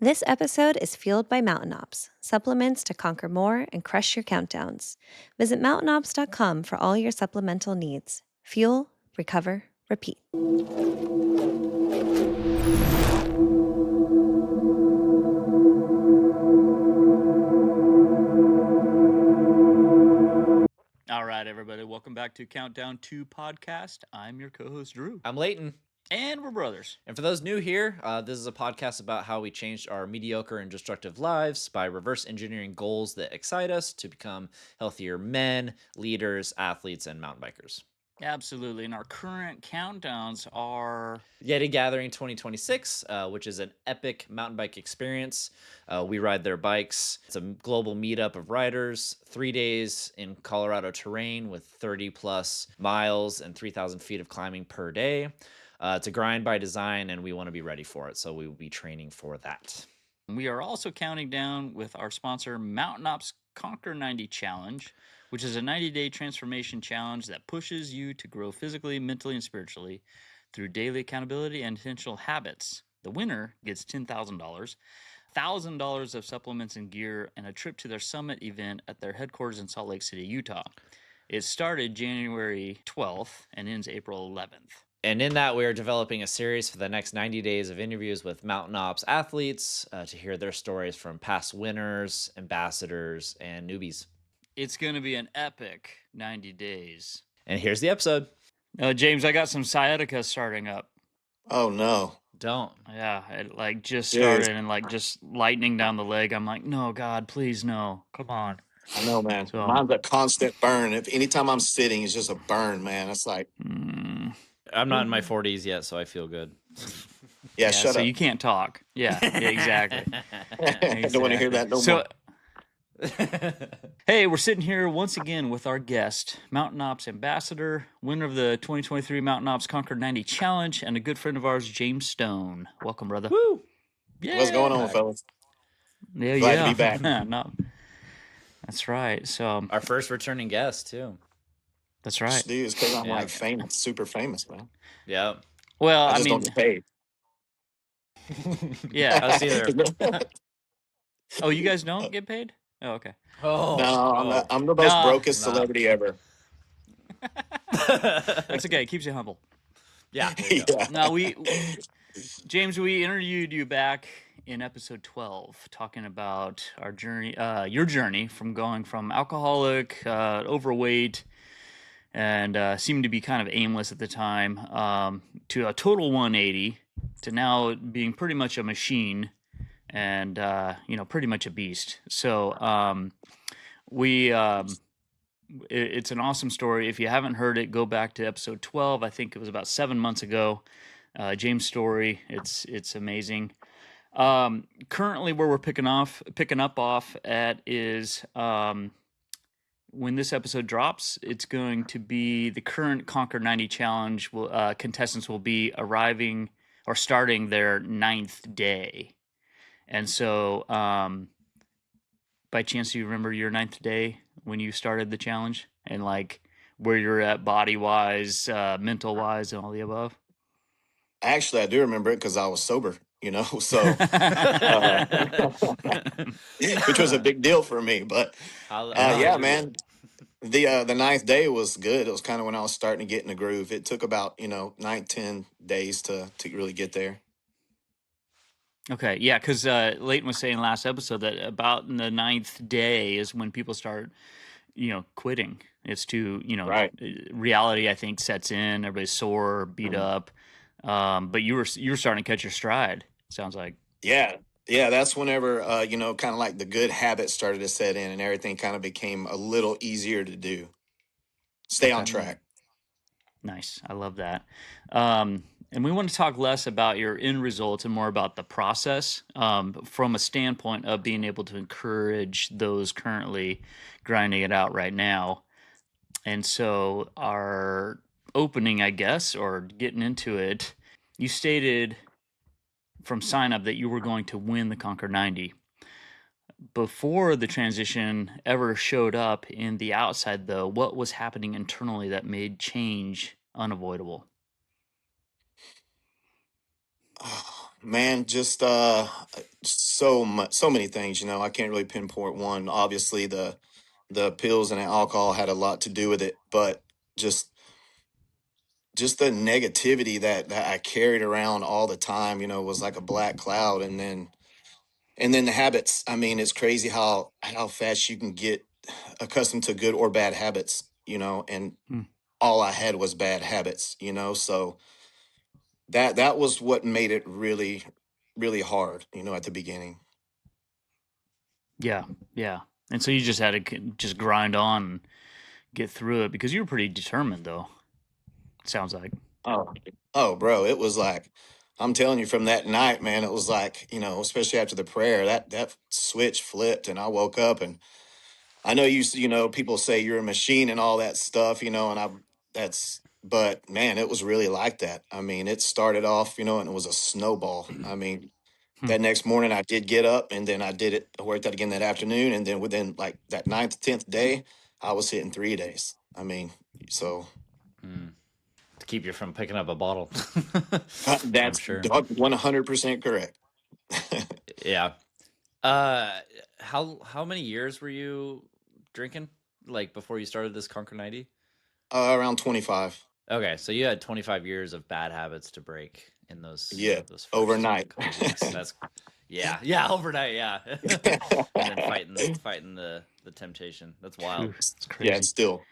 This episode is fueled by Mountain Ops, supplements to conquer more and crush your countdowns. Visit mountainops.com for all your supplemental needs. Fuel, recover, repeat. All right, everybody, welcome back to Countdown 2 podcast. I'm your co-host, Drew. I'm Leighton. And we're brothers. And for those new here, this is a podcast about how we changed our mediocre and destructive lives by reverse engineering goals that excite us to become healthier men, leaders, athletes, and mountain bikers. Absolutely. And our current countdowns are Yeti Gathering 2026, which is an epic mountain bike experience. We ride their bikes. It's a global meetup of riders, 3 days in Colorado terrain with 30 plus miles and 3,000 feet of climbing per day. It's a grind by design, and we want to be ready for it, so we will be training for that. We are also counting down with our sponsor, Mountain Ops Conquer 90 Challenge, which is a 90-day transformation challenge that pushes you to grow physically, mentally, and spiritually through daily accountability and intentional habits. The winner gets $10,000, $1,000 of supplements and gear, and a trip to their summit event at their headquarters in Salt Lake City, Utah. It started January 12th and ends April 11th. And in that, we are developing a series for the next 90 days of interviews with Mountain Ops athletes to hear their stories from past winners, ambassadors, and newbies. It's going to be an epic 90 days. And here's the episode. James, I got some sciatica starting up. Oh, no. Don't. Yeah, it just started and just lightning down the leg. I'm like, no, God, please, no. Come on. I know, man. So, mine's a constant burn. Anytime I'm sitting, it's just a burn, man. It's like... I'm not in my 40s yet, so I feel good. Yeah, shut so up. You can't talk. Yeah, exactly. I don't want to hear that no more. Hey, we're sitting here once again with our guest, Mountain Ops ambassador, winner of the 2023 Mountain Ops Conquer 90 Challenge, and a good friend of ours, James Stone. Welcome, brother. Woo! Yeah. What's going on, fellas? Yeah, Glad to be back. No, that's right. So our first returning guest too. That's right. Dude, it's because I'm like famous, super famous, man. Yeah. Well, I mean, don't get paid. Yeah, us either. Oh, you guys don't get paid? Oh, okay. Oh no, I'm the most brokest celebrity ever. That's okay. It keeps you humble. Yeah. Now James, we interviewed you back in episode 12, talking about our journey, your journey from going from alcoholic, overweight, and seemed to be kind of aimless at the time, to a total 180, to now being pretty much a machine and, pretty much a beast. So it's an awesome story. If you haven't heard it, go back to episode 12. I think it was about 7 months ago. James' story. It's amazing. Currently, where we're picking up off at is when this episode drops, it's going to be the current Conquer 90 Challenge. Contestants will be arriving or starting their 9th day, and so by chance, do you remember your 9th day when you started the challenge and like where you're at body wise, mental wise, and all the above? Actually, I do remember it because I was sober, so which was a big deal for me. But yeah, man, the 9th day was good. It was kind of when I was starting to get in the groove. It took about 9, 10 days to really get there. Okay, yeah, because Leighton was saying last episode that about in the 9th day is when people start, quitting. It's too, right. Reality, I think, sets in. Everybody's sore, beat up. But you were starting to catch your stride, sounds like. Yeah, that's whenever, kind of like the good habits started to set in and everything kind of became a little easier to do. Stay on track. Nice. I love that. And we want to talk less about your end results and more about the process from a standpoint of being able to encourage those currently grinding it out right now. And so our opening, I guess, or getting into it, you stated from sign up that you were going to win the Conquer 90. Before the transition ever showed up in the outside, though, what was happening internally that made change unavoidable? Man, just so many things. I can't really pinpoint one. Obviously, the pills and the alcohol had a lot to do with it, but just just the negativity that I carried around all the time, was like a black cloud. And then the habits. I mean, it's crazy how fast you can get accustomed to good or bad habits, and Hmm. all I had was bad habits, so that was what made it really, really hard, at the beginning. Yeah, yeah. And so you just had to just grind on and get through it because you were pretty determined, though. Sounds like. Oh, oh, bro, it was like, I'm telling you, from that night, man, it was like, especially after the prayer, that switch flipped, and I woke up, and I know people say you're a machine and all that stuff, and but man, it was really like that. I mean, it started off, and it was a snowball. I mean, Hmm. that next morning I did get up, and then I worked out again that afternoon, and then within like that ninth, 10th day, I was hitting 3 days. I mean, so To keep you from picking up a bottle. I'm that's sure. 100% correct. Yeah. How many years were you drinking, like, before you started this Conquer 90? Around 25. Okay, so you had 25 years of bad habits to break in those Yeah, first overnight. couple weeks. That's yeah, overnight, yeah. And then fighting the temptation. That's wild. Phew, it's Yeah, crazy. still.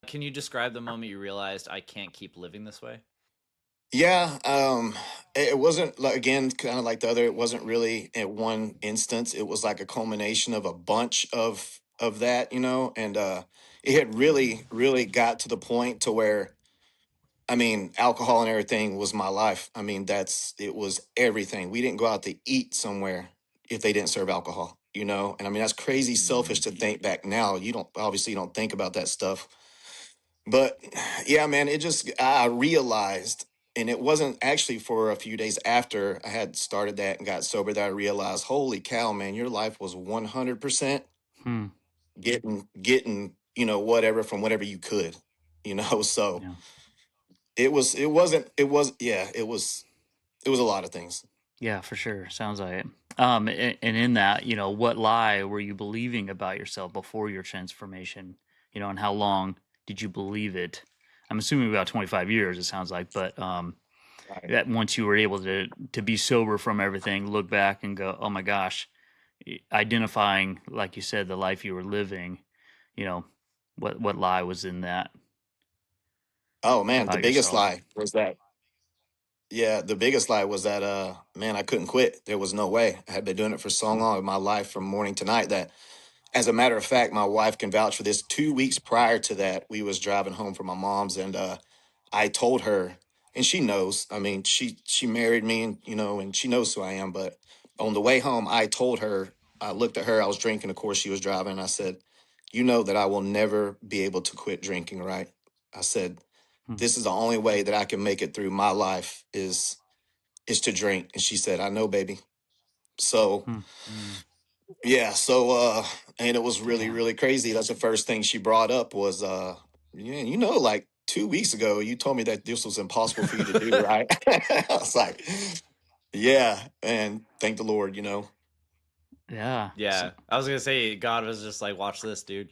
Can you describe the moment you realized I can't keep living this way? Yeah, it wasn't like, again, kind of like the other. It wasn't really at one instance. It was like a culmination of a bunch of that, and it had really, really got to the point to where, I mean, alcohol and everything was my life. I mean, it was everything. We didn't go out to eat somewhere if they didn't serve alcohol, And I mean, that's crazy selfish Mm, to think back now. You don't think about that stuff. But yeah, man, I realized, and it wasn't actually for a few days after I had started that and got sober that I realized, holy cow, man, your life was 100% Hmm. getting, whatever from whatever you could, so Yeah. it was a lot of things. Yeah, for sure. Sounds like it. And in that, what lie were you believing about yourself before your transformation? And how long did you believe it? I'm assuming about 25 years, it sounds like, but Right. that once you were able to be sober from everything, look back and go, oh my gosh, identifying, like you said, the life you were living, you know, what lie was in that Oh man, the about biggest yourself? lie was that, yeah, the biggest lie was that, man, I couldn't quit. There was no way. I had been doing it for so long in my life from morning to night that, as a matter of fact, my wife can vouch for this. 2 weeks prior to that, we was driving home from my mom's, and I told her, and she knows. I mean, she married me, and and she knows who I am. But on the way home, I told her. I looked at her. I was drinking. Of course, she was driving. And I said, "You know that I will never be able to quit drinking, right?" I said, Hmm. "This is the only way that I can make it through my life is to drink." And she said, "I know, baby." So Hmm. mm, yeah, and it was really, Damn. really crazy. That's the first thing she brought up was, yeah, like 2 weeks ago, you told me that this was impossible for you to do, right? I was like, yeah, and thank the Lord, Yeah. So, yeah, I was gonna say God was just like, watch this, dude.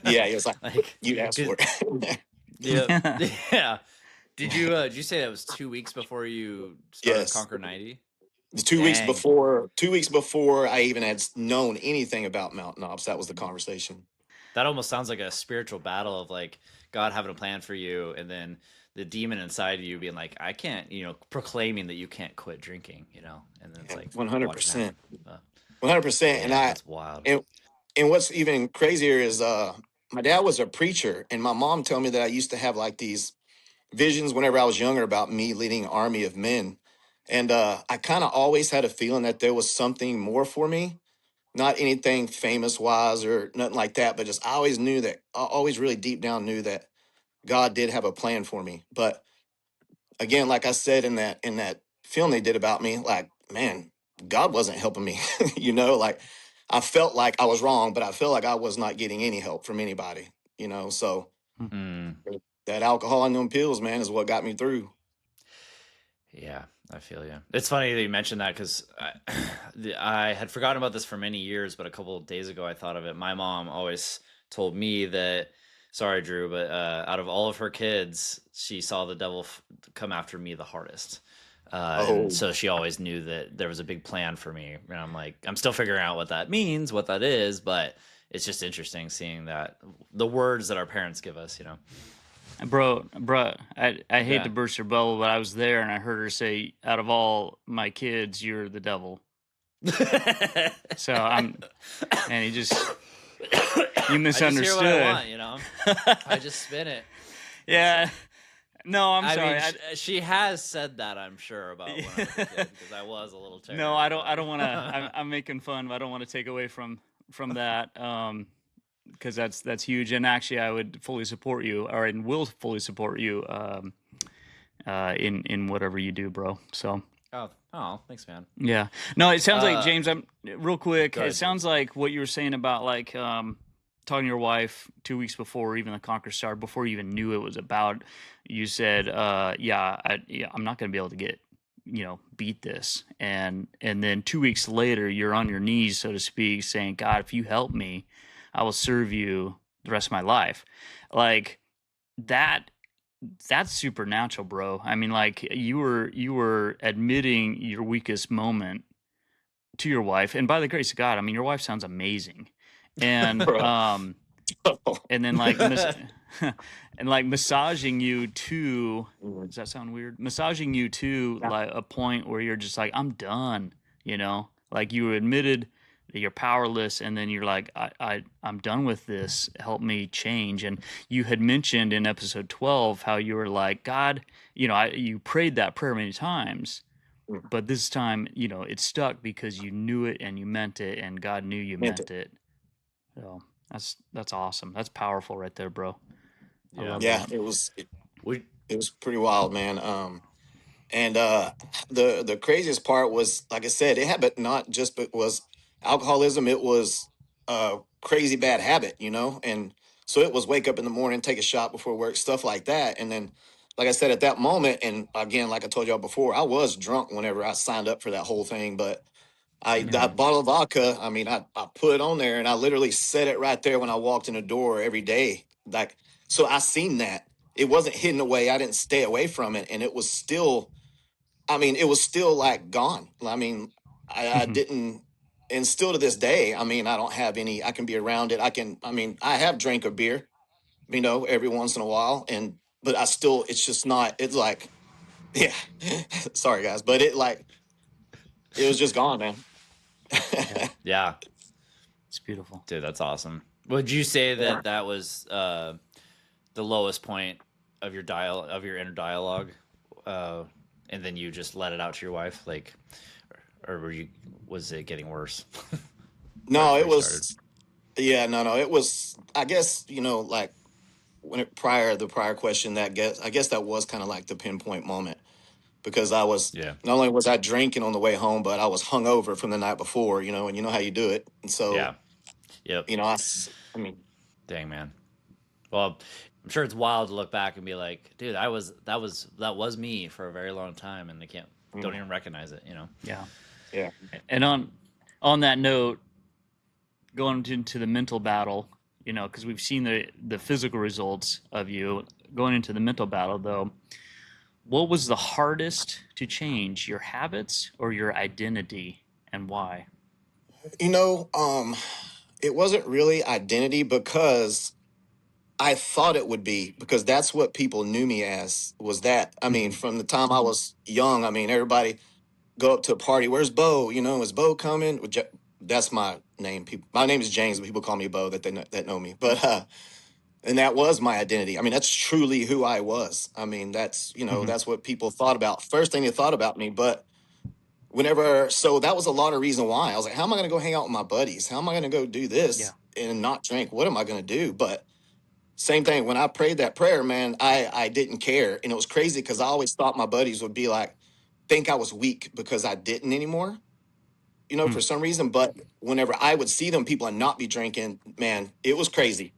Yeah, he was like, Like, you asked for cause it. yeah, yeah. Did you say that was 2 weeks before you started Yes. Conquer 90? The 2 weeks Dang, before, 2 weeks before I even had known anything about Mountain Ops, that was the conversation. that almost sounds like a spiritual battle of like God having a plan for you, and then the demon inside of you being like, I can't, proclaiming that you can't quit drinking, and then it's Yeah, like, watch it 100%. happen. Uh, 100%. And man, that's wild. and and what's even crazier is my dad was a preacher, and my mom told me that I used to have like these visions whenever I was younger about me leading an army of men. And I kind of always had a feeling that there was something more for me, not anything famous wise or nothing like that, but just I always really deep down knew that God did have a plan for me. But again, like I said in that film they did about me, like, man, God wasn't helping me. Like, I felt like I was wrong, but I felt like I was not getting any help from anybody. So Mm, that alcohol and them pills, man, is what got me through. yeah. I feel you. It's funny that you mentioned that because I had forgotten about this for many years, but a couple of days ago I thought of it. My mom always told me that, sorry, Drew, but out of all of her kids, she saw the devil come after me the hardest. And so she always knew that there was a big plan for me. And I'm like, I'm still figuring out what that means, what that is, but it's just interesting seeing that the words that our parents give us, you know. Bro, I hate to burst your bubble, but I was there and I heard her say, "Out of all my kids, you're the devil." So and you misunderstood. I just hear what I want, you know. I just spin it. Yeah. No, I'm sorry. Mean, she has said that, I'm sure, about when I was a kid, because I was a little terrible. No, I don't want to. I'm making fun, but I don't want to take away from that. Because that's huge, and actually, I would fully support you, and will fully support you, in whatever you do, bro. So. Oh, thanks, man. Yeah. No, it sounds like, James. I'm real quick. Ahead, it sounds like what you were saying about like talking to your wife 2 weeks before even the Conquer started, before you even knew it was about. You said, I'm not going to be able to get, beat this, and then 2 weeks later, you're on your knees, so to speak, saying, God, if you help me, I will serve you the rest of my life. Like that's supernatural, bro. I mean, like you were admitting your weakest moment to your wife, and by the grace of God, I mean, your wife sounds amazing. And and then like and like massaging you to, does that sound weird? Massaging you to like a point where you're just like, I'm done, like you admitted that you're powerless, and then you're like, I'm done with this, help me change. And you had mentioned in episode 12 how you were like, God, you prayed that prayer many times, but this time, it stuck because you knew it and you meant it, and God knew you meant it. So that's awesome. That's powerful right there, bro. Yeah, it was pretty wild, man. And the craziest part was, like I said, it happened not just but was alcoholism. It was a crazy bad habit, and so it was wake up in the morning, take a shot before work, stuff like that. And then, like I said, at that moment, and again, like I told y'all before, I was drunk whenever I signed up for that whole thing, but that bottle of vodka, I mean, I put it on there and I literally set it right there when I walked in the door every day. Like, so I seen that. It wasn't hidden away. I didn't stay away from it. And it was still, it was still like gone. I mean, I didn't, and still to this day, I mean, I don't have any, I can be around it. I have drank a beer, every once in a while. But I still, it's just not, it's like, yeah, sorry guys, but it was just gone, man. Yeah. It's beautiful. Dude, that's awesome. Would you say that that was the lowest point of your inner dialogue, and then you just let it out to your wife, like, or was it getting worse? No, it was. Yeah, no, it was. I guess like the prior question, I guess that was kind of like the pinpoint moment, because I was not only was I drinking on the way home, but I was hungover from the night before, and you know how you do it, and so I mean, dang, man. Well, I'm sure it's wild to look back and be like, dude, that was me for a very long time, and don't even recognize it, Yeah. And on that note, going into the mental battle, because we've seen the physical results of you going into the mental battle, though. What was the hardest to change, your habits or your identity, and why? It wasn't really identity, because I thought it would be, because that's what people knew me as, was that. I mean, from the time I was young, I mean, everybody go up to a party. Where's Bo? Is Bo coming? That's my name. My name is James, but people call me Bo that know me. But and that was my identity. I mean, that's truly who I was. I mean, that's that's what people thought about. First thing they thought about me. But so that was a lot of reason why I was like, how am I going to go hang out with my buddies? How am I going to go do this and not drink? What am I going to do? But same thing. When I prayed that prayer, man, I didn't care. And it was crazy because I always thought my buddies would be like, think I was weak because I didn't anymore, for some reason. But whenever I would see them, people, and not be drinking, man, it was crazy.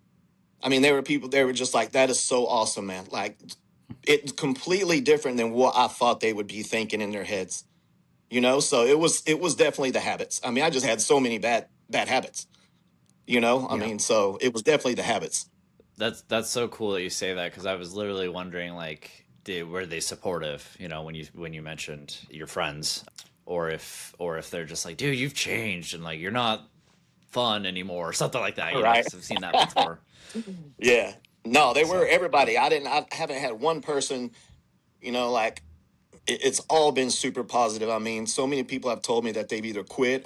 I mean, they were just like, that is so awesome, man. Like, it's completely different than what I thought they would be thinking in their heads. So it was definitely the habits. I mean, I just had so many bad habits. I Yeah. mean, so it was definitely the habits. That's so cool that you say that, because I was literally wondering, like, were they supportive? When you mentioned your friends, or if they're just like, dude, you've changed, and like you're not fun anymore, or something like that. Right. Because I've seen that before. Yeah. No, they were So everybody. I haven't had one person, like it's all been super positive. I mean, so many people have told me that they've either quit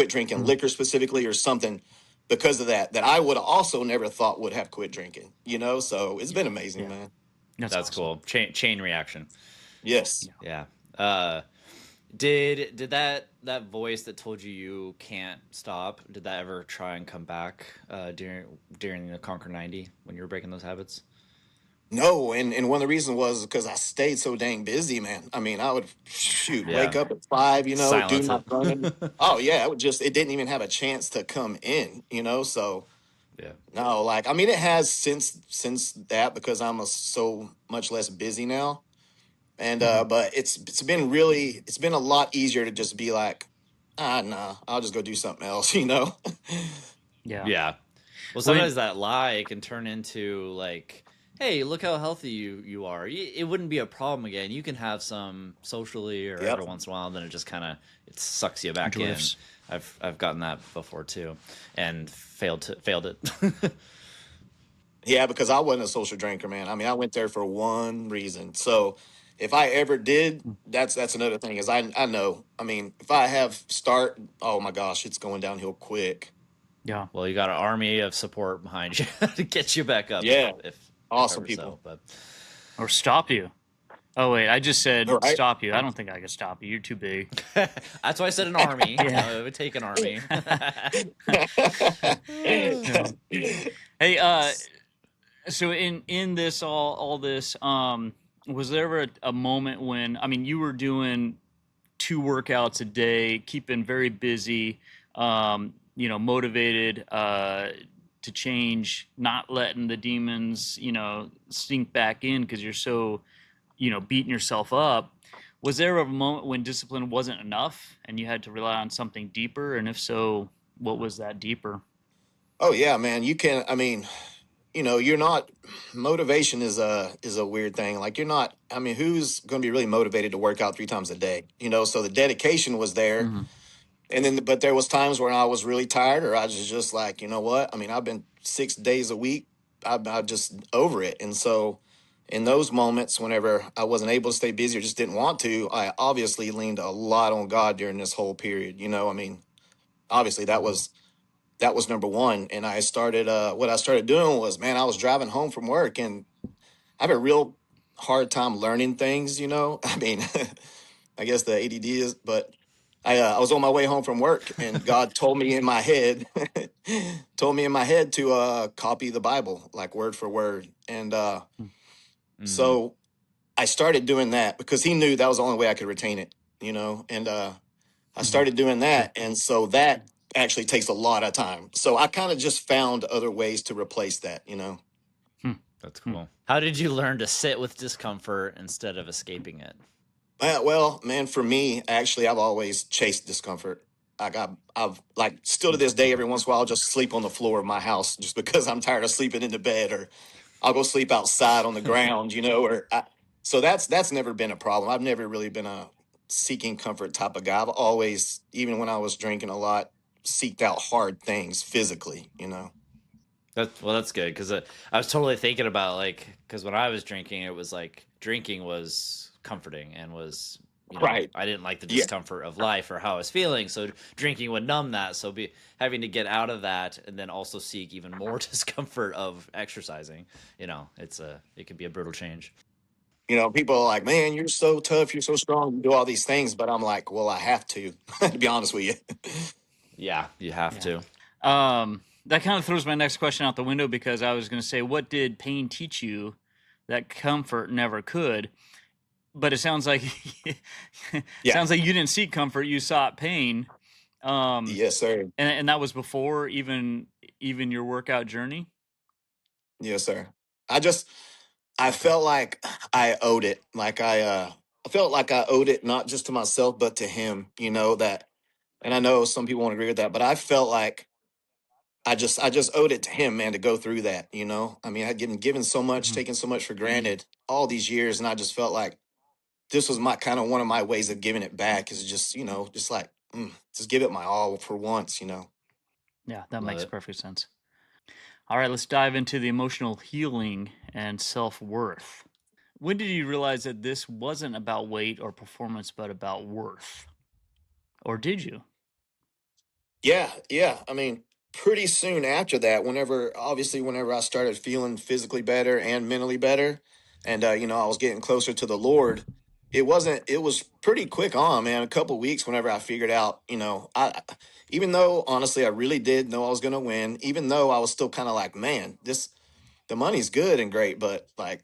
drinking liquor specifically or something because of that I would have also never thought would have quit drinking, so it's been amazing, man. that's awesome. cool. Chain reaction. Yes. Yeah. Did that voice that told you can't stop, did that ever try and come back during the Conquer 90 when you were breaking those habits? No, and one of the reasons was because I stayed so dang busy, man. I mean, I would wake up at 5, do Silence my it. running. Oh yeah, it didn't even have a chance to come in, so Yeah. no, like I mean it has since that because I'm so much less busy now. And but it's been a lot easier to just be like, nah, I'll just go do something else, Yeah. Yeah. Well, sometimes that lie can turn into like, hey, look how healthy you are. It wouldn't be a problem again. You can have some socially or Yep. every once in a while, and then it just kind of sucks you back Drifts. in. I've gotten that before too, and failed it. Yeah, because I wasn't a social drinker, man. I mean, I went there for one reason. So if I ever did, that's another thing is I know. I mean, if I have oh my gosh, it's going downhill quick. Yeah. Well, you got an army of support behind you to get you back up. Yeah. If Awesome ever people. so, but Or stop you. Oh wait, I just said All right. stop you. I don't think I can stop you. You're too big. that's why I said an army. Yeah. It would take an army. Hey, so in this all this, was there ever a moment when, I mean, you were doing 2 workouts a day, keeping very busy, motivated to change, not letting the demons, sink back in because you're so, beating yourself up. Was there a moment when discipline wasn't enough and you had to rely on something deeper? And if so, what was that deeper? Oh yeah, man. You can. I mean, you're not. Motivation is a weird thing. Like you're not. I mean, who's going to be really motivated to work out 3 times a day? So the dedication was there. Mm-hmm. And then, but there was times when I was really tired, or I was just like, you know what? I mean, I've been 6 days a week. I just over it. And so, in those moments, whenever I wasn't able to stay busy or just didn't want to, I obviously leaned a lot on God during this whole period. I mean, obviously that was number one. And I started. What I started doing was, man, I was driving home from work, and I have a real hard time learning things. I mean, I guess the ADD is, but I was on my way home from work, and God told me in my head, to copy the Bible like word for word, and so I started doing that because He knew that was the only way I could retain it, and I started doing that, and so that actually takes a lot of time. So I kind of just found other ways to replace that. That's cool. How did you learn to sit with discomfort instead of escaping it? Well, man, for me, actually, I've always chased discomfort. Like I've like still to this day, every once in a while, I'll just sleep on the floor of my house just because I'm tired of sleeping in the bed, or I'll go sleep outside on the ground, so that's never been a problem. I've never really been a seeking comfort type of guy. I've always, even when I was drinking a lot, seeked out hard things physically. That's good, because I was totally thinking about, like, because when I was drinking, it was like drinking was comforting and was, Right. I didn't like the Yeah. discomfort of life or how I was feeling, so drinking would numb that. So having to get out of that and then also seek even more discomfort of exercising, it could be a brutal change. People are like, man, you're so tough, you're so strong, you do all these things, but I'm like, well, I have to, to be honest with you. Yeah, you have to. That kind of throws my next question out the window, because I was going to say, what did pain teach you that comfort never could? But it sounds like Yeah. sounds like you didn't seek comfort; you sought pain. Yes, sir. And that was before even your workout journey. Yes, sir. I felt like I owed it. I felt like I owed it not just to myself but to him. That, and I know some people won't agree with that, but I felt like I just owed it to him, man, to go through that. I mean, I'd given so much, Mhm. taken so much for granted all these years, and I just felt like this was my kind of one of my ways of giving it back. Is just just like just give it my all for once. Yeah, that Love makes it. perfect sense. All right, let's dive into the emotional healing and self-worth. When did you realize that this wasn't about weight or performance, but about worth? Or did you? Yeah. I mean, pretty soon after that, whenever I started feeling physically better and mentally better, and I was getting closer to the Lord, it was pretty quick on, man. A couple weeks whenever I figured out, even though honestly I really did know I was gonna win, even though I was still kind of like, man, the money's good and great, but like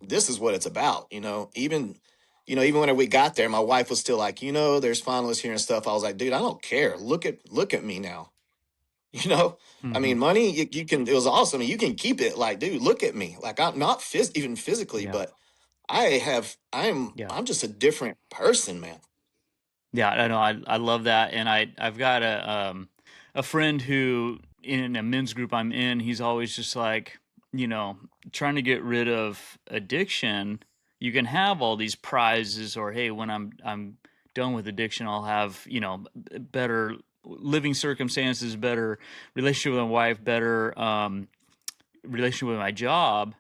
this is what it's about, even when we got there, my wife was still like, there's finalists here and stuff. I was like, dude, I don't care. Look at me now. You know, I Mm-hmm. mean, money, you can, it was awesome. You can keep it. Like, dude, look at me. Like, I'm not even physically, Yeah. but Yeah. I'm just a different person, man. Yeah, I know. I love that, and I've got a friend who in a men's group I'm in. He's always just like, trying to get rid of addiction. You can have all these prizes, or hey, when I'm done with addiction, I'll have better living circumstances, better relationship with my wife, better relationship with my job.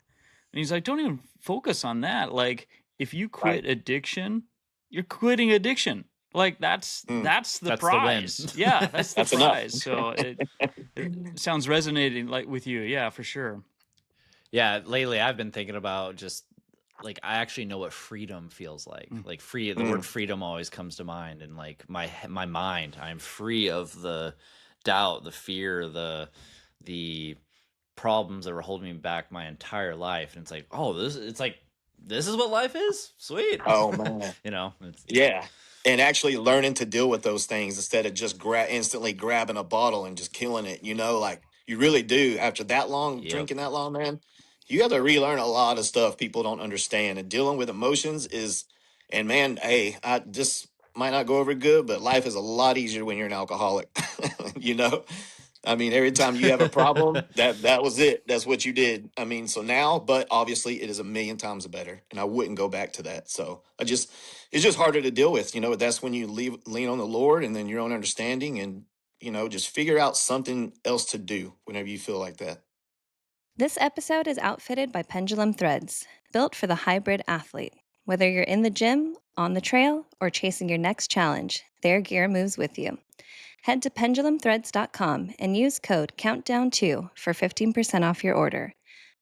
And he's like, don't even focus on that. Like, if you Right. quit addiction, you're quitting addiction. Like Mm, that's the That's the win. prize. Yeah, that's the that's enough. prize. So it sounds resonating like with you. Yeah, for sure. Yeah, lately I've been thinking about just like I actually know what freedom feels like. Mm. Like free, the word Mm, freedom always comes to mind, and like my mind, I'm free of the doubt, the fear, the problems that were holding me back my entire life. And it's like, oh, this is what life is. Sweet. oh man. It's Yeah. And actually learning to deal with those things instead of just instantly grabbing a bottle and just killing it, like you really do after that long yep. drinking that long, man. You have to relearn a lot of stuff people don't understand. And dealing with emotions and man, hey, I just might not go over good, but life is a lot easier when you're an alcoholic. you know? I mean, every time you have a problem, that was it. That's what you did. I mean, so now, but obviously it is a million times better, and I wouldn't go back to that. So it's just harder to deal with. That's when you lean on the Lord and then your own understanding, and just figure out something else to do whenever you feel like that. This episode is outfitted by Pendulum Threads, built for the hybrid athlete. Whether you're in the gym, on the trail, or chasing your next challenge, their gear moves with you. Head to pendulumthreads.com and use code COUNTDOWN2 for 15% off your order.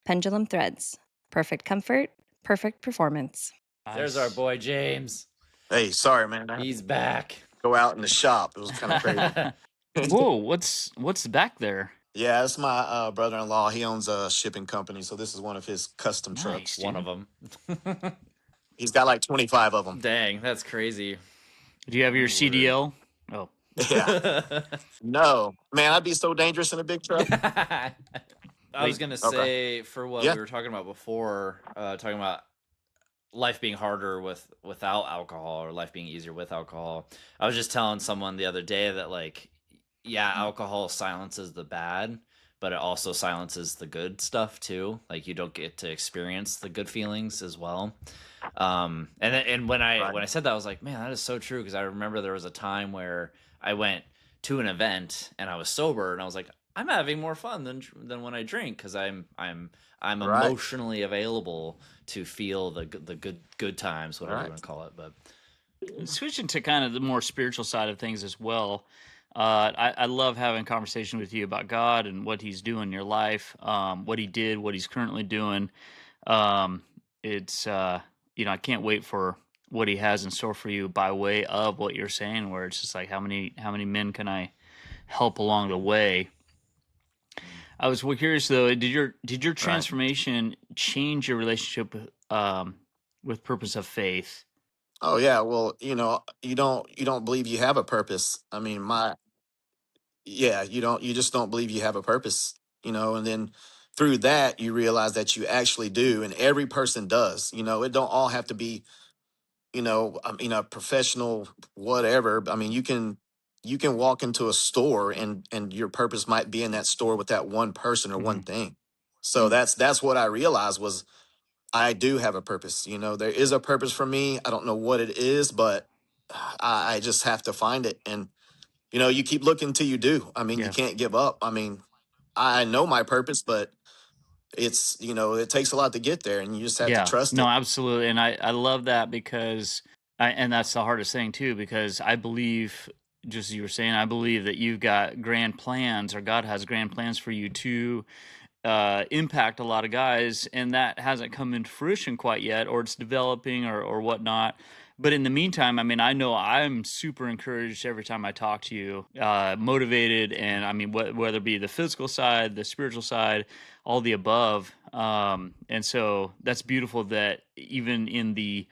Pendulum Threads. Perfect comfort, perfect performance. There's our Nice. boy James. Hey, sorry, man. I had He's to back. go out in the shop. It was kind of crazy. Whoa, what's back there? Yeah, that's my brother-in-law. He owns a shipping company, so this is one of his custom Nice, trucks. One of dude. them. He's got like 25 of them. Dang, that's crazy. Do you have your Oh, word. CDL? Oh, Yeah. No, man, I'd be so dangerous in a big truck. I was wait. gonna Okay. say for what Yeah. we were talking about before, talking about life being harder without alcohol or life being easier with alcohol. I was just telling someone the other day that like, yeah, alcohol silences the bad, but it also silences the good stuff too. Like you don't get to experience the good feelings as well. And when I Right. when I said that, I was like, man, that is so true, because I remember there was a time where I went to an event and I was sober, and I was like, I'm having more fun than when I drink, because I'm Right. emotionally available to feel the good times, whatever you Right. want to call it. But Switching to kind of the more spiritual side of things as well. I love having conversation with you about God and what He's doing in your life, what He did, what He's currently doing. It's I can't wait for what He has in store for you by way of what you're saying. Where it's just like how many men can I help along the way? I was curious though. Did your Right. transformation change your relationship with purpose of faith? Oh yeah. Well, you don't believe you have a purpose. I mean, yeah, you just don't believe you have a purpose, and then through that, you realize that you actually do, and every person does. It don't all have to be, a professional whatever. I mean, you can walk into a store, and your purpose might be in that store with that one person or one thing. So that's what I realized was I do have a purpose. There is a purpose for me. I don't know what it is, but I just have to find it. And you keep looking till you do. I mean, you Yeah. can't give up. I mean, I know my purpose, but it takes a lot to get there, and you just have to Yeah, trust no, it. absolutely. And I love that because and that's the hardest thing too, because I believe, just as you were saying, I believe that you've got grand plans, or God has grand plans for you to impact a lot of guys, and that hasn't come into fruition quite yet, or it's developing, or whatnot. But in the meantime, I mean, I know I'm super encouraged every time I talk to you, motivated, and I mean, whether it be the physical side, the spiritual side, all the above. And so that's beautiful that even in the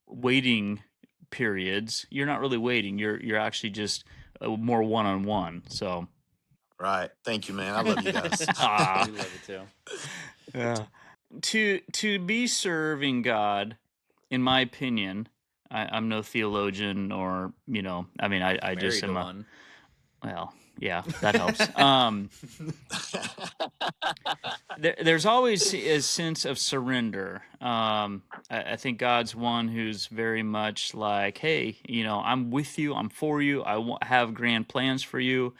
waiting periods, you're not really waiting. You're actually just more one on one. So Right. Thank you, man. I love you guys. We love it too. yeah. To be serving God, in my opinion, I'm no theologian, or I mean, I just Married to am a, one. well, yeah, that helps. There's always a sense of surrender. I think God's one who's very much like, hey, I'm with you, I'm for you, have grand plans for you.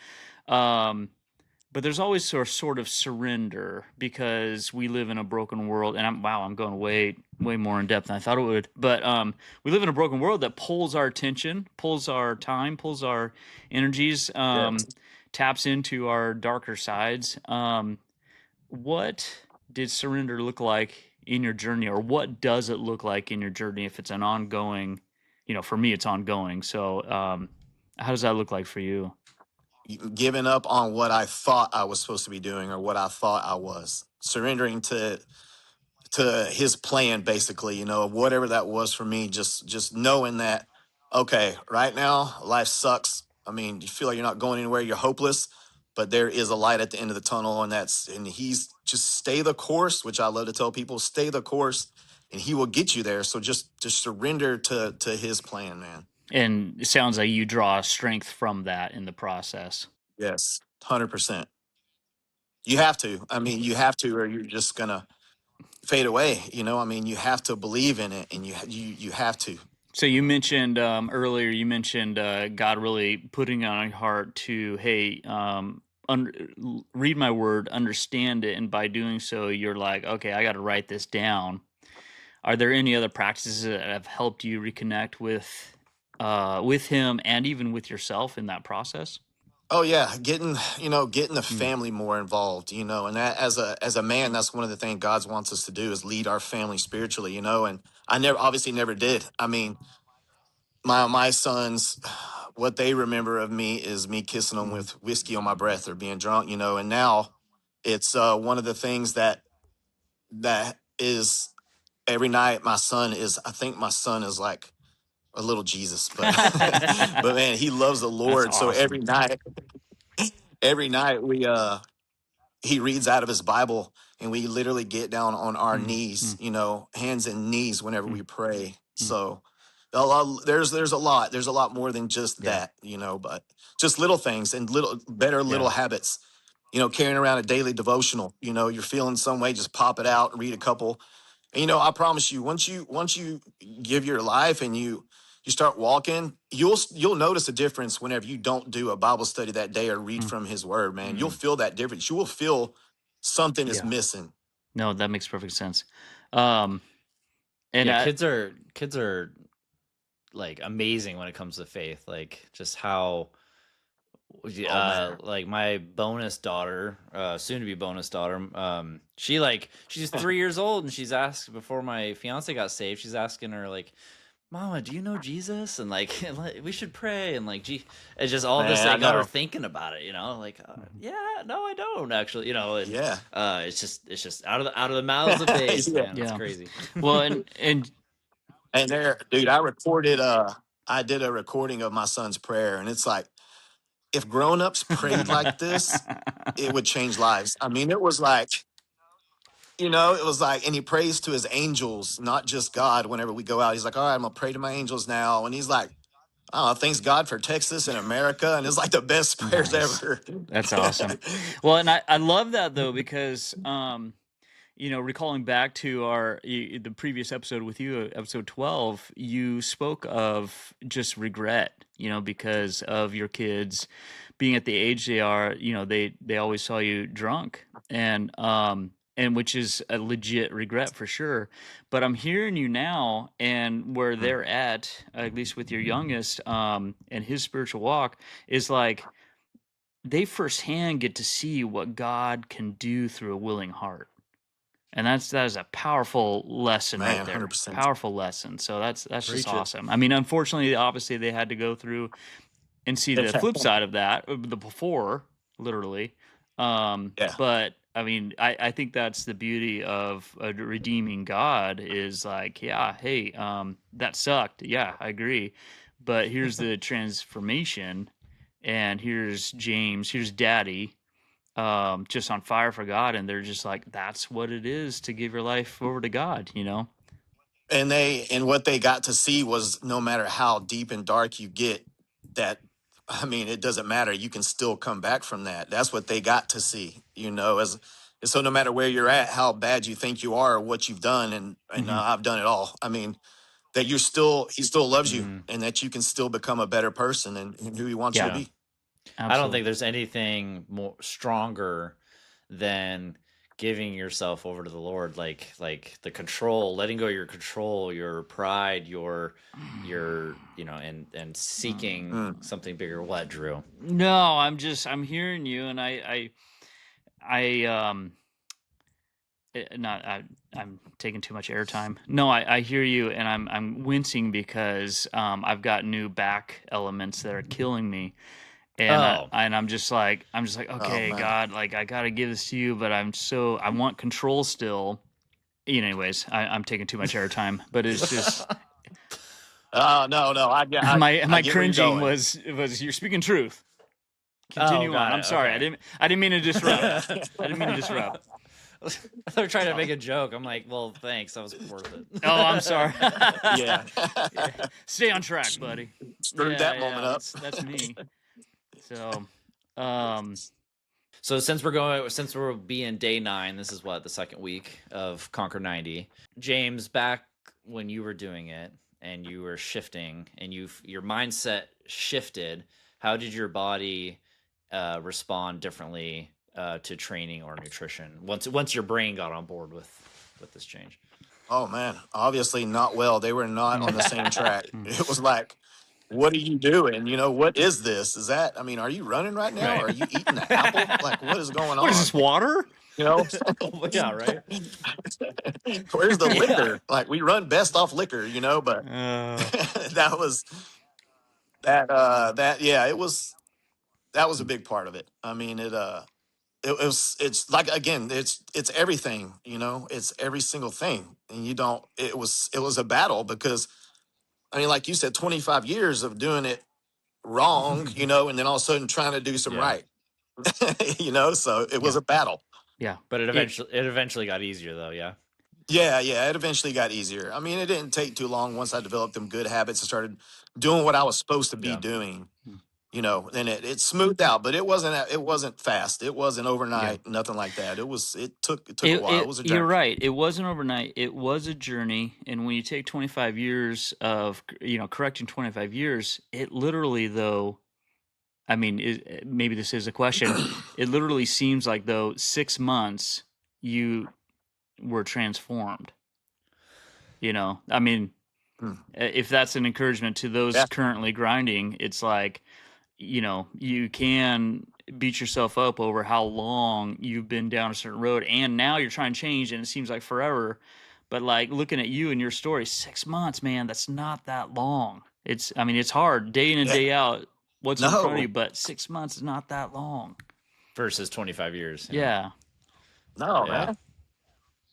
But there's always sort of surrender, because we live in a broken world, and I'm going way more in depth than I thought it would. But we live in a broken world that pulls our attention, pulls our time, pulls our energies, Yes. taps into our darker sides. What did surrender look like in your journey, or what does it look like in your journey if it's an ongoing? For me, it's ongoing. So, how does that look like for you? Giving up on what I thought I was supposed to be doing, or what I thought I was. Surrendering to his plan, basically, whatever that was for me, just knowing that, okay, right now life sucks. I mean, you feel like you're not going anywhere, you're hopeless, but there is a light at the end of the tunnel, and he's just stay the course, which I love to tell people, stay the course, and he will get you there. So just surrender to his plan, man. And it sounds like you draw strength from that in the process. Yes, 100%. You have to. I mean, you have to, or you're just gonna fade away. I mean, you have to believe in it, and you have to. So you mentioned earlier, you mentioned God really putting it on your heart to, hey, read my word, understand it, and by doing so, you're like, okay, I got to write this down. Are there any other practices that have helped you reconnect with Him, and even with yourself in that process? Oh yeah, getting the family more involved, and that as a man, that's one of the things God wants us to do is lead our family spiritually, and I never did. I mean, my sons, what they remember of me is me kissing them with whiskey on my breath or being drunk, and now it's one of the things that is every night. I think my son is like a little Jesus, but but man, he loves the That's Lord. So awesome. every night he reads out of his Bible, and we literally get down on our Mm, knees, mm, hands and knees whenever mm, we pray. mm. So there's a lot more than just Yeah. that, but just little things and little Yeah. habits, carrying around a daily devotional. You're feeling some way, just pop it out, read a couple. And, I promise you, once you give your life and you start walking, you'll notice a difference whenever you don't do a Bible study that day or read Mm, from His Word. Man, you'll feel that difference. You will feel something is yeah. missing. No, that makes perfect sense. Um, and Yeah, kids are like amazing when it comes to faith. Like just how Oh man, like my bonus daughter, soon to be bonus daughter, she's 3 years old, and she's asked before my fiance got saved, she's asking her like, Mama, do you know Jesus? And like, we should pray. And like, it's just all this. man, I It got her know. thinking about it, like, yeah, no, I don't actually, and Yeah, it's just out of the mouths of babes, yeah. man. It's yeah. crazy. Well, and And there, dude, I did a recording of my son's prayer, and it's like, if grown-ups prayed like this, it would change lives. I mean, it was like, You know, it was like, and he prays to his angels, not just God. Whenever we go out, he's like, all right, I'm gonna pray to my angels now. And he's like, oh, thanks God for Texas and America. And it's like the best prayers Nice. ever. That's awesome. Well, and I love that though, because recalling back to the previous episode with you, episode 12, you spoke of just regret, because of your kids being at the age they are. They always saw you drunk, and which is a legit regret for sure. But I'm hearing you now, and where they're at least with your youngest, and his spiritual walk is like they firsthand get to see what God can do through a willing heart. And that is a powerful lesson right Man, there. 100%. Powerful lesson. So that's Preach just it. awesome. I mean, unfortunately, obviously, they had to go through and see the flip side of that, the before, literally. Yeah. But I mean, I think that's the beauty of a redeeming God is like, yeah, hey, that sucked. Yeah, I agree. But here's the transformation, and here's James, here's Daddy, just on fire for God, and they're just like, that's what it is to give your life over to God, And what they got to see was no matter how deep and dark you get, that I mean, it doesn't matter. You can still come back from that. That's what they got to see, as so no matter where you're at, how bad you think you are or what you've done, and I've done it all. I mean, that he still loves you, and that you can still become a better person and who he wants you to be. Absolutely. I don't think there's anything more stronger than giving yourself over to the Lord, like the control, letting go of your control, your pride, your and seeking something bigger. What, Drew? No, I'm hearing you, and I'm taking too much airtime. No, I hear you, and I'm wincing because I've got new back elements that are killing me. And I'm just like, okay, God, like I gotta give this to you, but I want control still. Anyways, I'm taking too much airtime, but it's just. No, I my cringing was you're speaking truth. Continue on. I'm sorry, okay. I didn't mean to disrupt. I didn't mean to disrupt. They're trying to make a joke. I'm like, well, thanks, that was worth it. Oh, I'm sorry. Yeah. Stay on track, buddy. Screwed that moment up. That's me. So, So since we're being day 9, this is what, the second week of Conquer 90. James, back when you were doing it and you were shifting and your mindset shifted, how did your body respond differently to training or nutrition once your brain got on board with this change? Oh man, obviously not well. They were not on the same track. It was like, what are you doing? What is this? Is that, I mean, are you running right now? Right. Are you eating an apple? Like, what is going on? What is this, water? Yeah, right. Where's the liquor? Like, we run best off liquor, but that was that was a big part of it. I mean, it's like, again, it's everything, it's every single thing. And it was a battle because, I mean, like you said, 25 years of doing it wrong, and then all of a sudden trying to do some right, so it was a battle. Yeah. But it eventually got easier though. Yeah. Yeah, it eventually got easier. I mean, it didn't take too long once I developed them good habits and started doing what I was supposed to be doing. Then it smoothed out, but it wasn't fast. It wasn't overnight, nothing like that. It took a while. It was a journey. You're right. It wasn't overnight. It was a journey. And when you take 25 years of, correcting 25 years, it literally, though, I mean, maybe this is a question. It literally seems like, though, 6 months you were transformed. I mean, if that's an encouragement to those currently grinding, it's like, you can beat yourself up over how long you've been down a certain road, and now you're trying to change, and it seems like forever. But like looking at you and your story, 6 months, man, that's not that long. It's hard day in and day out. What's in front of you, but 6 months is not that long. Versus 25 years. Yeah. No, man.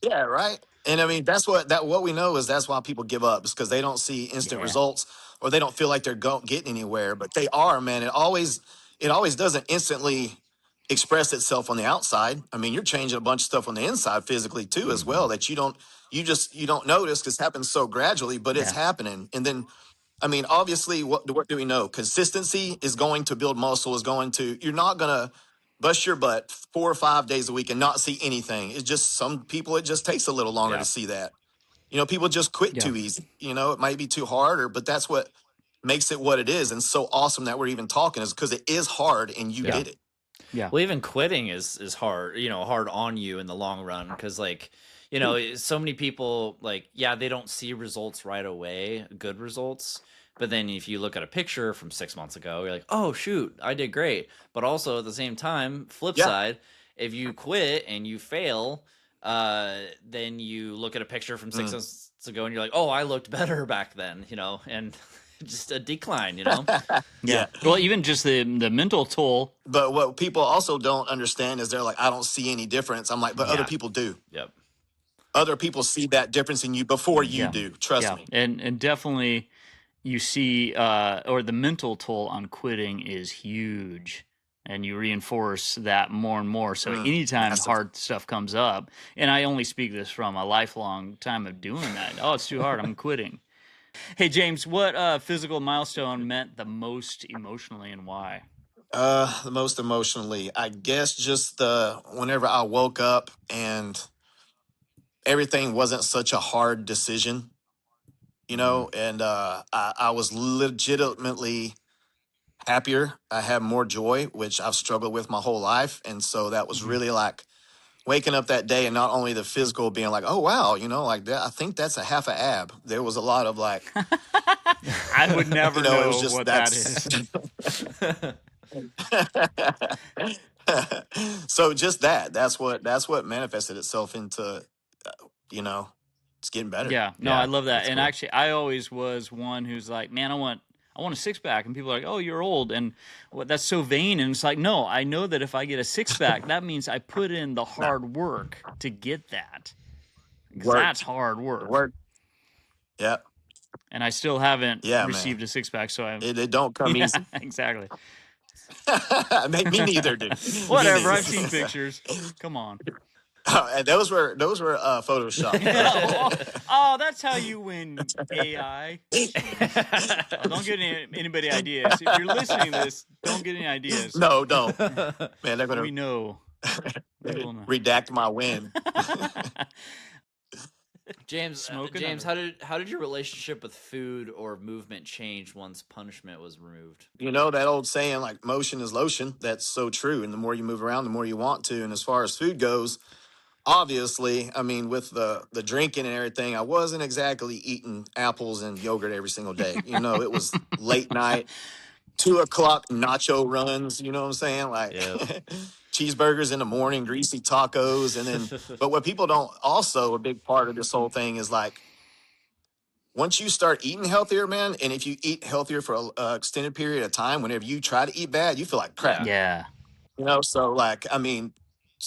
Yeah, right. And I mean, what we know is that's why people give up, is because they don't see instant results, or they don't feel like they're getting anywhere. But they are, man. It always doesn't instantly. express itself on the outside. I mean, you're changing a bunch of stuff on the inside physically too, as well, that you don't notice because it happens so gradually, but it's happening. And then, I mean, obviously, what do we know? Consistency is going to build muscle. You're not gonna bust your butt 4 or 5 days a week and not see anything. It's just some people. It just takes a little longer to see that. People just quit too easy. It might be too hard, but that's what makes it what it is. And so awesome that we're even talking is because it is hard and you did it. Yeah. Well, even quitting is hard, hard on you in the long run. Cause so many people they don't see results right away, good results. But then if you look at a picture from 6 months ago, you're like, oh shoot, I did great. But also at the same time, flip side, if you quit and you fail, then you look at a picture from 6 months ago and you're like, oh, I looked better back then, and just a decline, Yeah. Well, even just the mental toll. But what people also don't understand is they're like, I don't see any difference. I'm like, but other people do. Yep. Other people see that difference in you before you do. Trust me. And definitely you see, or the mental toll on quitting is huge. And you reinforce that more and more. So anytime hard stuff comes up, and I only speak this from a lifelong time of doing that. Oh, it's too hard. I'm quitting. Hey, James, what physical milestone meant the most emotionally and why? The most emotionally, I guess just whenever I woke up and everything wasn't such a hard decision, and I was legitimately happier. I had more joy, which I've struggled with my whole life. And so that was really like waking up that day and not only the physical being like, oh, wow, like that. I think that's a half an ab. There was a lot of like, I would never know what that is. So just that's what manifested itself into, it's getting better. Yeah, no, I love that. And cool. Actually, I always was one who's like, man, I want a six pack, and people are like, oh, you're old, and that's so vain. And it's like, no, I know that if I get a six pack, that means I put in the hard work to get that. That's hard work. Yeah. And I still haven't received a six pack, so it don't come easy. Exactly. Me neither, dude. Whatever. I've seen pictures. Come on. And those were Photoshop. Oh, that's how you win AI. Don't get anybody ideas. If you're listening to this, don't get any ideas. No, don't. Man, they're gonna. We know. Redact my win. James, how did your relationship with food or movement change once punishment was removed? That old saying, like, motion is lotion. That's so true. And the more you move around, the more you want to. And as far as food goes, obviously, I mean, with the drinking and everything, I wasn't exactly eating apples and yogurt every single day. It was late night, 2:00 nacho runs. You know what I'm saying? Like cheeseburgers in the morning, greasy tacos. And then, but what people don't also, a big part of this whole thing is like, once you start eating healthier, man, and if you eat healthier for an extended period of time, whenever you try to eat bad, you feel like crap. Yeah. So like, I mean,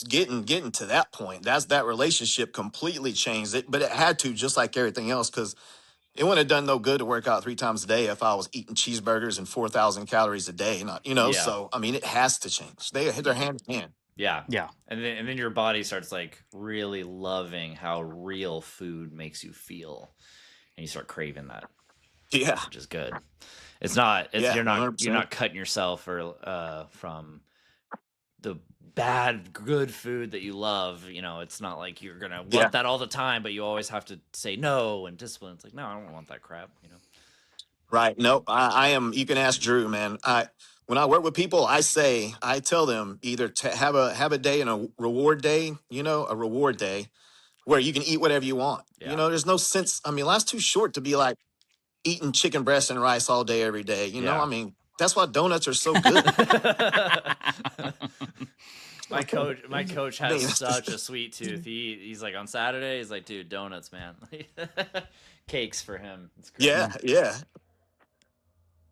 getting to that point, that relationship completely changed it, but it had to, just like everything else, because it wouldn't have done no good to work out 3 times a day if I was eating cheeseburgers and 4,000 calories a day. Not, so I mean, it has to change. They're hand in hand. Yeah. And then your body starts like really loving how real food makes you feel, and you start craving that. Yeah, which is good. You're not cutting yourself or from the bad good food that you love. It's not like you're gonna want that all the time, but you always have to say no and discipline. It's like, no, I don't want that crap. Right. Nope. I am. You can ask Drew, man. When I work with people, I tell them either to have a day and a reward day, a reward day where you can eat whatever you want. Yeah. There's no sense. I mean, life's too short to be like eating chicken breast and rice all day, every day. I mean, that's why donuts are so good. My coach has such a sweet tooth. He's like, on Saturday, he's like, dude, donuts, man. Cakes for him. It's great.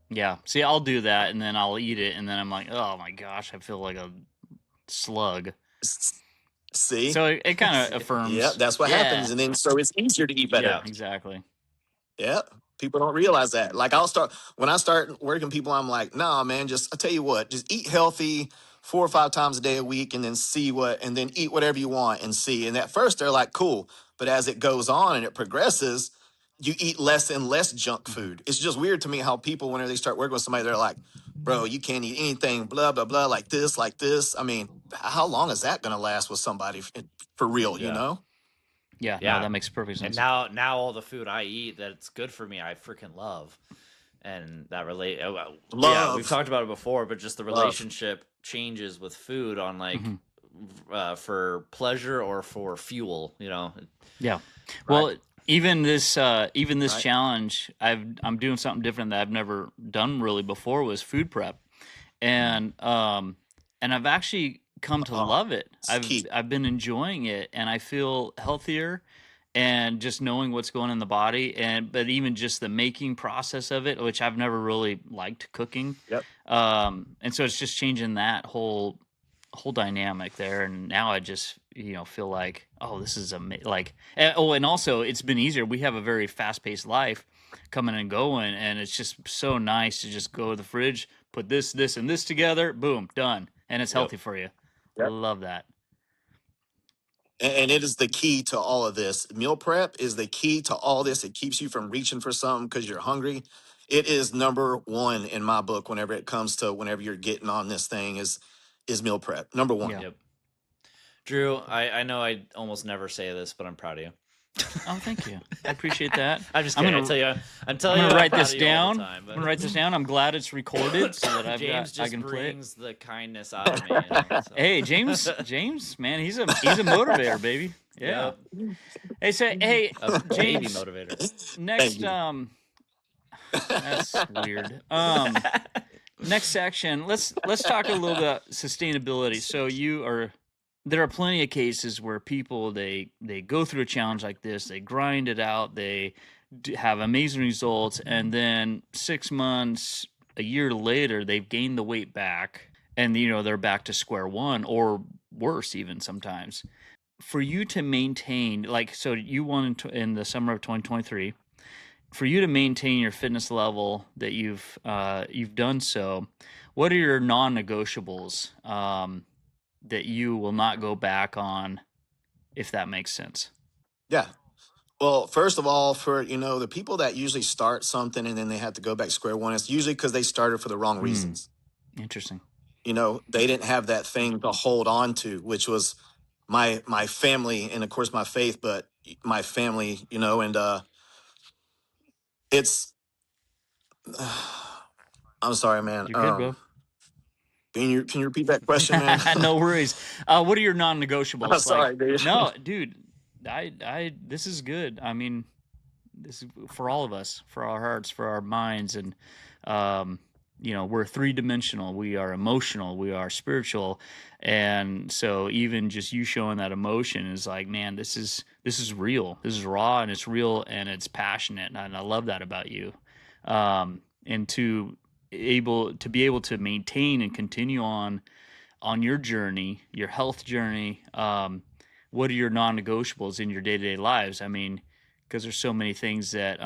Yeah. See, I'll do that, and then I'll eat it, and then I'm like, oh my gosh, I feel like a slug. See? So it kind of affirms. Yeah, that's what happens. And then so it's easier to eat better. Yeah, exactly. Yeah. People don't realize that. Like when I start working people, I'm like, nah, man, I tell you what, just eat healthy, 4 or 5 times a day a week and then and then eat whatever you want and see. And at first they're like, cool. But as it goes on and it progresses, you eat less and less junk food. It's just weird to me how people, whenever they start working with somebody, they're like, bro, you can't eat anything, blah, blah, blah, like this, like this. I mean, how long is that going to last with somebody for real, you know? Yeah, no, that makes perfect sense. And now all the food I eat that's good for me, I freaking love. And that yeah, we've talked about it before, but just the relationship changes with food on like for pleasure or for fuel, you know. Yeah. Well, even this challenge, I'm doing something different that I've never done really before, was food prep. And I've actually come to love it. I've been enjoying it, and I feel healthier, and just knowing what's going in the body, but even just the making process of it, which I've never really liked cooking. Yep. And so it's just changing that whole dynamic there, and now I just feel like, oh, this is and also it's been easier. We have a very fast-paced life, coming and going, and it's just so nice to just go to the fridge, put this and this together, boom, done, and it's healthy for you. Yep. Love that. And it is the key to all of this. Meal prep is the key to all this. It keeps you from reaching for something because you're hungry. It is number one in my book whenever it comes to whenever you're getting on this thing is meal prep. Number one. Yeah. Yep. Drew, I know I almost never say this, but I'm proud of you. Oh, thank you. I appreciate that. I'm just kidding. I'm gonna write this down. I'm gonna write this down. I'm glad it's recorded so that I can play it. Brings the kindness out of me. You know, so. Hey, James, man, he's a motivator, baby. Yeah. Yep. Hey, James, motivator. Next, that's weird. Next section. Let's talk a little about sustainability. So there are plenty of cases where people, they go through a challenge like this, they grind it out, they have amazing results, and then 6 months, a year later, they've gained the weight back, and they're back to square one, or worse even sometimes. For you to maintain, so you won in the summer of 2023, for you to maintain your fitness level that you've done so, what are your non-negotiables that you will not go back on, if that makes sense? Yeah. Well, first of all, for the people that usually start something and then they have to go back square one, it's usually because they started for the wrong reasons. Interesting. They didn't have that thing to hold on to, which was my family and of course my faith, but my family, and it's I'm sorry, man. You're good, bro. Can you repeat that question, man? No worries. What are your non-negotiables? I'm sorry, dude. No, dude. This is good. I mean, this is for all of us, for our hearts, for our minds, and we're three-dimensional. We are emotional. We are spiritual, and so even just you showing that emotion is like, man, this is real. This is raw, and it's real, and it's passionate, and I love that about you. And to be able to maintain and continue on your journey, your health journey. What are your non-negotiables in your day-to-day lives? I mean, because there's so many things that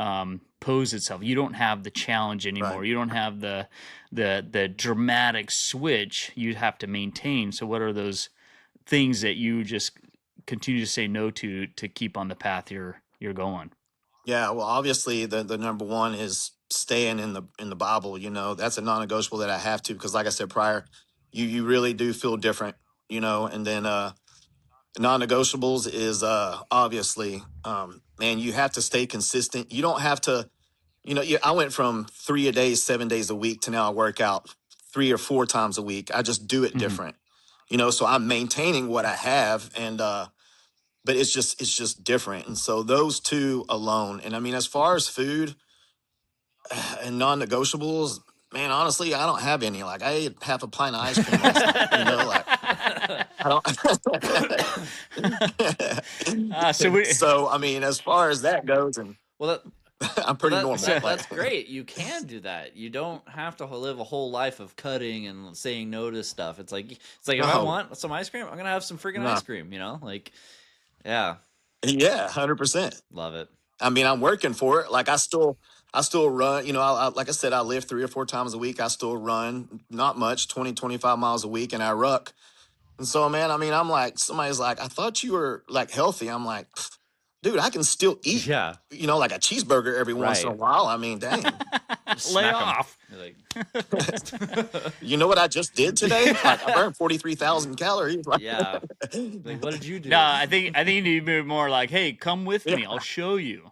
pose itself. You don't have the challenge anymore. Right. You don't have the dramatic switch. You have to maintain. So what are those things that you just continue to say no to keep on the path you're going? Yeah, well, obviously the number one is staying in the Bible. That's a non-negotiable that I have to, because like I said prior, you really do feel different. And then non-negotiables is obviously, man, you have to stay consistent. You don't have to, I went from 3 a day, 7 days a week to now I work out 3 or 4 times a week. I just do it different, so I'm maintaining what I have, and but it's just different. And so those two alone. And I mean, as far as food and non-negotiables, man, honestly, I don't have any. Like, I ate half a pint of ice cream last night, I don't. So I mean, as far as that goes, and I'm pretty normal. That's great. You can do that. You don't have to live a whole life of cutting and saying no to stuff. It's like if I want some ice cream, I'm gonna have some freaking ice cream. Yeah, 100%. Love it. I mean, I'm working for it. Like, I still I still run. You know, like I said, I lift 3 or 4 times a week. I still run, not much, 20, 25 miles a week, and I ruck. And so, man, I mean, I'm like, somebody's like, I thought you were like healthy. I'm like, dude, I can still eat, Yeah. you know, like a cheeseburger every once in a Right. while. I mean, dang. Lay Smack 'em. off. You're like, You know what I just did today? Like, I burned 43,000 calories. Like, yeah. Like, what did you do? No, I think you need to be more like, hey, come with me. I'll show you.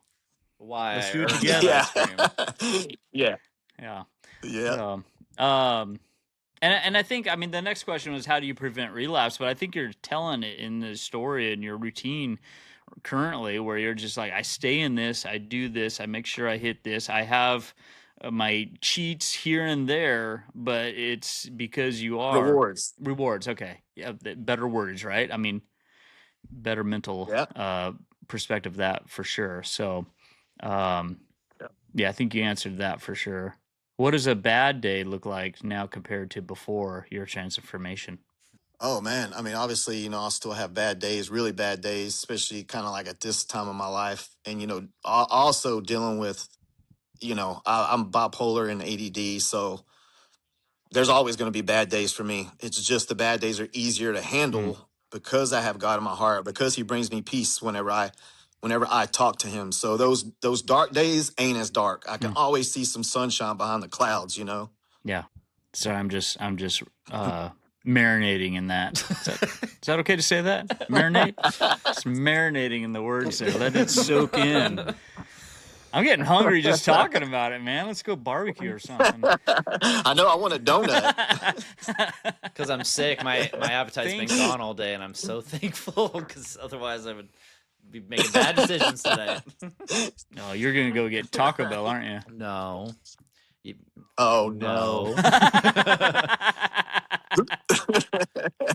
Why? Let's I do it earned together. that ice cream. Yeah. Yeah. Yeah. And I think, I mean, the next question was, how do you prevent relapse? But I think you're telling it in the story and your routine currently, where you're just like, I stay in this, I do this, I make sure I hit this. I have my cheats here and there, but it's because you are rewards. Okay. Yeah. Better words, right? I mean, better mental perspective of that for sure. So, yeah, I think you answered that for sure. What does a bad day look like now compared to before your transformation? Oh man, I mean, obviously, you know, I'll still have bad days, really bad days, especially kind of like at this time of my life, and you know, also dealing with, you know, I'm bipolar and ADD, so there's always going to be bad days for me. It's just the bad days are easier to handle because I have God in my heart, because He brings me peace whenever I talk to Him. So those dark days ain't as dark. I can always see some sunshine behind the clouds, you know. Yeah. So I'm just marinating in that. Is that okay to say that? Marinate? Just marinating in the words there. Let it soak in. I'm getting hungry just talking about it, man. Let's go barbecue or something. I know. I want a donut. Because I'm sick. My appetite's been gone all day, and I'm so thankful, because otherwise I would be making bad decisions today. No, you're going to go get Taco Bell, aren't you? No. Oh, no.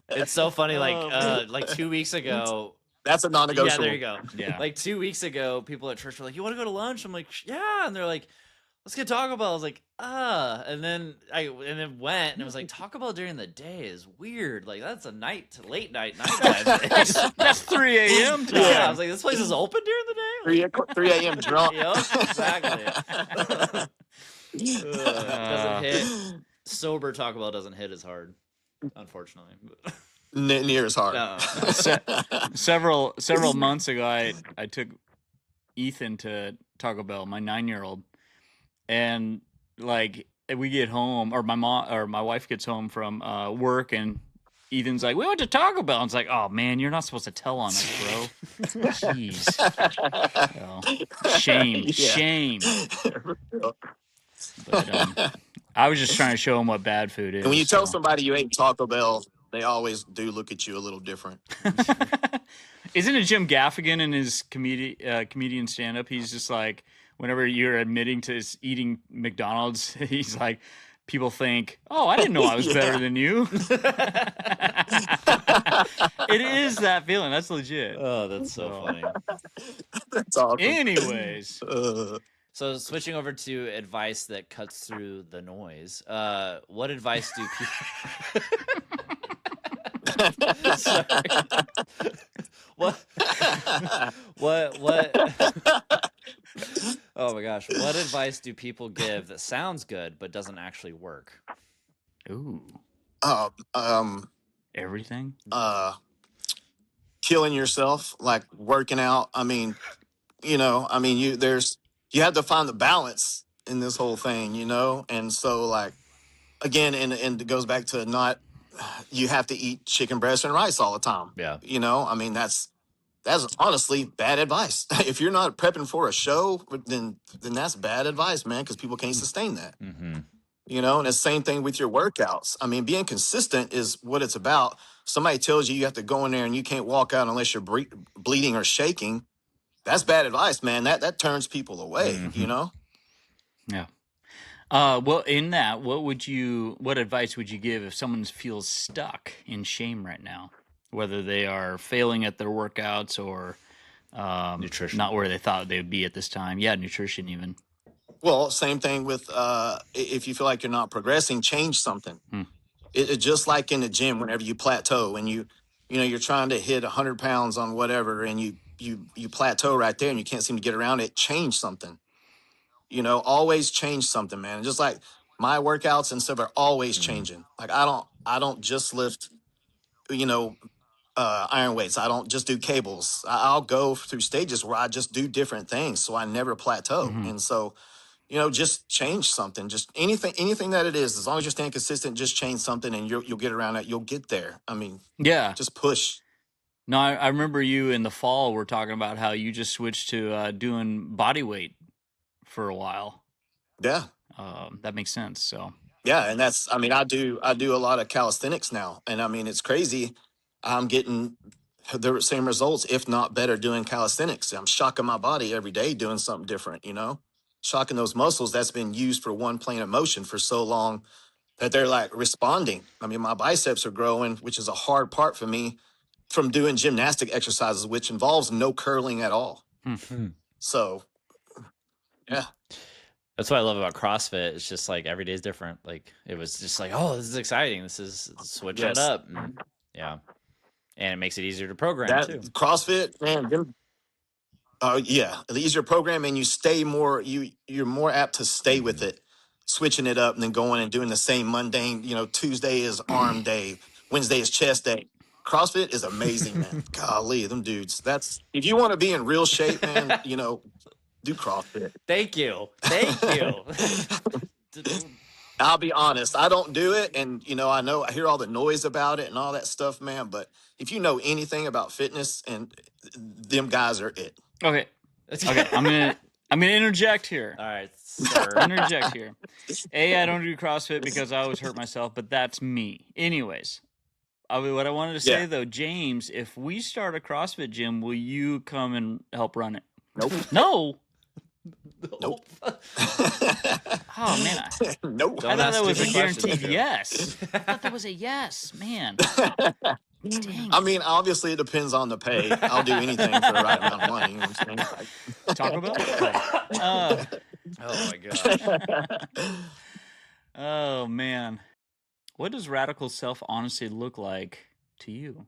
It's so funny. Like 2 weeks ago. That's a non-negotiable. Yeah, there you go. Yeah. Like 2 weeks ago, people at church were like, "You want to go to lunch?" I'm like, "Yeah," and they're like, "Let's get Taco Bell." I was like, and then went, and it was like, Taco Bell during the day is weird. Like, that's a late night time. That's 3 a.m. time. Yeah, I was like, this place is open during the day. 3 a.m. drunk. Yep, exactly. Doesn't hit. Sober Taco Bell doesn't hit as hard, unfortunately. Near as hard. No. Several months ago, I took Ethan to Taco Bell, my 9-year-old, and like we get home, or my wife gets home from work, and Ethan's like, "We went to Taco Bell." And it's like, "Oh man, you're not supposed to tell on us, bro." Jeez. Well, shame. But I was just trying to show him what bad food is. And when you tell somebody you ate Taco Bell, they always do look at you a little different. Isn't it Jim Gaffigan in his comedian stand-up? He's just like, whenever you're admitting to eating McDonald's, he's like, people think, "Oh, I didn't know I was better than you." It is that feeling. That's legit. Oh, that's so funny. That's awesome. Anyways. So switching over to advice that cuts through the noise. What advice do people... Sorry. What? Oh my gosh. What advice do people give that sounds good but doesn't actually work? Ooh. Everything? Killing yourself, like working out. I mean, you know, I mean, you have to find the balance in this whole thing, you know? And so, like, again, and it goes back to you have to eat chicken breast and rice all the time. Yeah. You know, I mean, that's honestly bad advice. If you're not prepping for a show, then that's bad advice, man, because people can't sustain that. Mm-hmm. You know, and the same thing with your workouts. I mean, being consistent is what it's about. Somebody tells you have to go in there and you can't walk out unless you're bleeding or shaking. That's bad advice, man. That turns people away, you know? Yeah. Well, in that, what advice would you give if someone feels stuck in shame right now, whether they are failing at their workouts or nutrition, not where they thought they would be at this time? Yeah, nutrition even. Well, same thing with if you feel like you're not progressing, change something. It just like in the gym, whenever you plateau and you're trying to hit 100 pounds on whatever, and you plateau right there and you can't seem to get around it, change something. always change something, man. Just like my workouts and stuff are always changing. Like I don't just lift, you know, iron weights. I don't just do cables. I'll go through stages where I just do different things, so I never plateau. Mhm. And so, just change something. Just anything that it is. As long as you're staying consistent, just change something, and you'll get around it. You'll get there. I mean, Yeah. just push. No, I remember you in the fall. We're talking about how you just switched to doing body weight for a while. Yeah. That makes sense. So Yeah, and I mean, I do a lot of calisthenics now, and I mean, it's crazy. I'm getting the same results, if not better, doing calisthenics. I'm shocking my body every day doing something different, shocking those muscles that's been used for one plane of motion for so long that they're like responding. I mean, my biceps are growing, which is a hard part for me from doing gymnastic exercises, which involves no curling at all. So, yeah. That's what I love about CrossFit. It's just like every day is different. Like it was just like, oh, this is exciting. This is switching it Yes. up. And, yeah. And it makes it easier to program That too. CrossFit, man, yeah, the easier program, and you're more apt to stay with it, switching it up and then going and doing the same mundane. Tuesday is arm day, Wednesday is chest day. CrossFit is amazing, man. Golly, them dudes. That's if you want to be in real shape, man. Do CrossFit. Thank you. I'll be honest, I don't do it, and I hear all the noise about it and all that stuff, man. But if you know anything about fitness, and them guys are it. Okay. I'm gonna interject here. All right, sir. Interject here. I don't do CrossFit because I always hurt myself, but that's me. Anyways, what I wanted to say though, James, if we start a CrossFit gym, will you come and help run it? Nope. No. Nope. Oh man. Nope. I thought that was a guaranteed yes. I thought that was a yes, man. Dang. I mean, obviously, it depends on the pay. I'll do anything for the right amount of money. You know what I'm saying? Taco Bell? Oh my god. Oh man. What does radical self-honesty look like to you?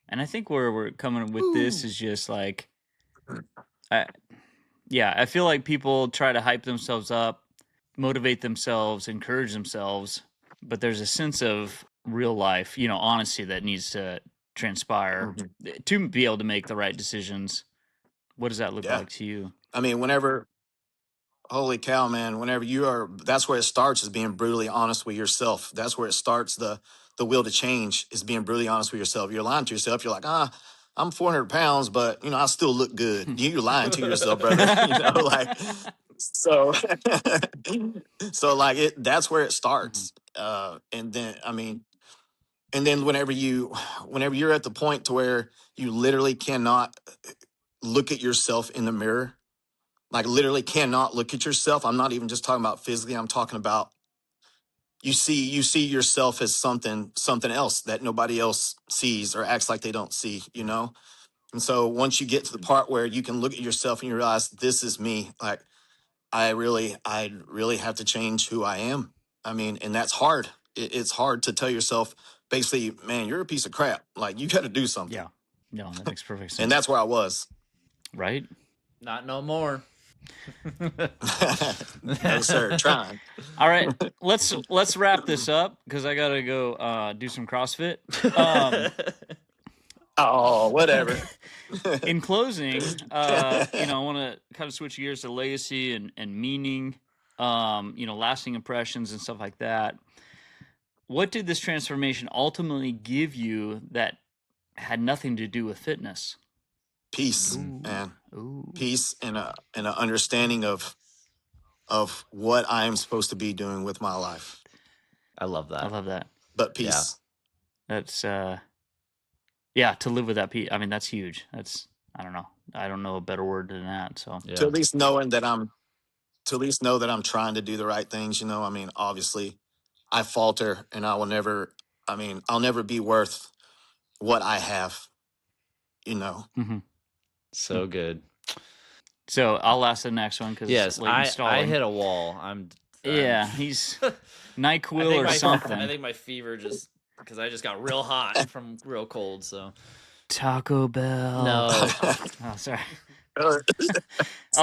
And I think where we're coming with this is just like, I feel like people try to hype themselves up, motivate themselves, encourage themselves, but there's a sense of real life, honesty that needs to transpire to be able to make the right decisions. What does that look like to you? I mean, holy cow, man, that's where it starts, is being brutally honest with yourself. That's where it starts. The will to change is being brutally honest with yourself. You're lying to yourself. You're like, I'm 400 pounds, but I still look good. You're lying to yourself, brother. So, so like that's where it starts. And then whenever you're at the point to where you literally cannot look at yourself in the mirror, like literally cannot look at yourself. I'm not even just talking about physically. I'm talking about you see yourself as something else that nobody else sees or acts like they don't see, And so once you get to the part where you can look at yourself and you realize this is me, like I really have to change who I am. I mean, and that's hard. It's hard to tell yourself basically, man, you're a piece of crap. Like you got to do something. Yeah. No, that makes perfect sense. And that's where I was. Right? Not no more. No, sir. Trying. All right, let's wrap this up because I gotta go do some CrossFit. Oh, whatever. In closing, I want to kind of switch gears to legacy and meaning, lasting impressions and stuff like that. What did this transformation ultimately give you that had nothing to do with fitness? Peace, man. Peace and an understanding of what I am supposed to be doing with my life. I love that. But peace. Yeah. That's to live with that peace. I mean, that's huge. I don't know a better word than that. So to at least know that I'm trying to do the right things. I mean, obviously, I falter, and I'll never be worth what I have. So good. So I'll ask the next one because I hit a wall. He's NyQuil or something. I think my fever because I just got real hot from real cold. So Taco Bell. No. Oh, sorry. Oh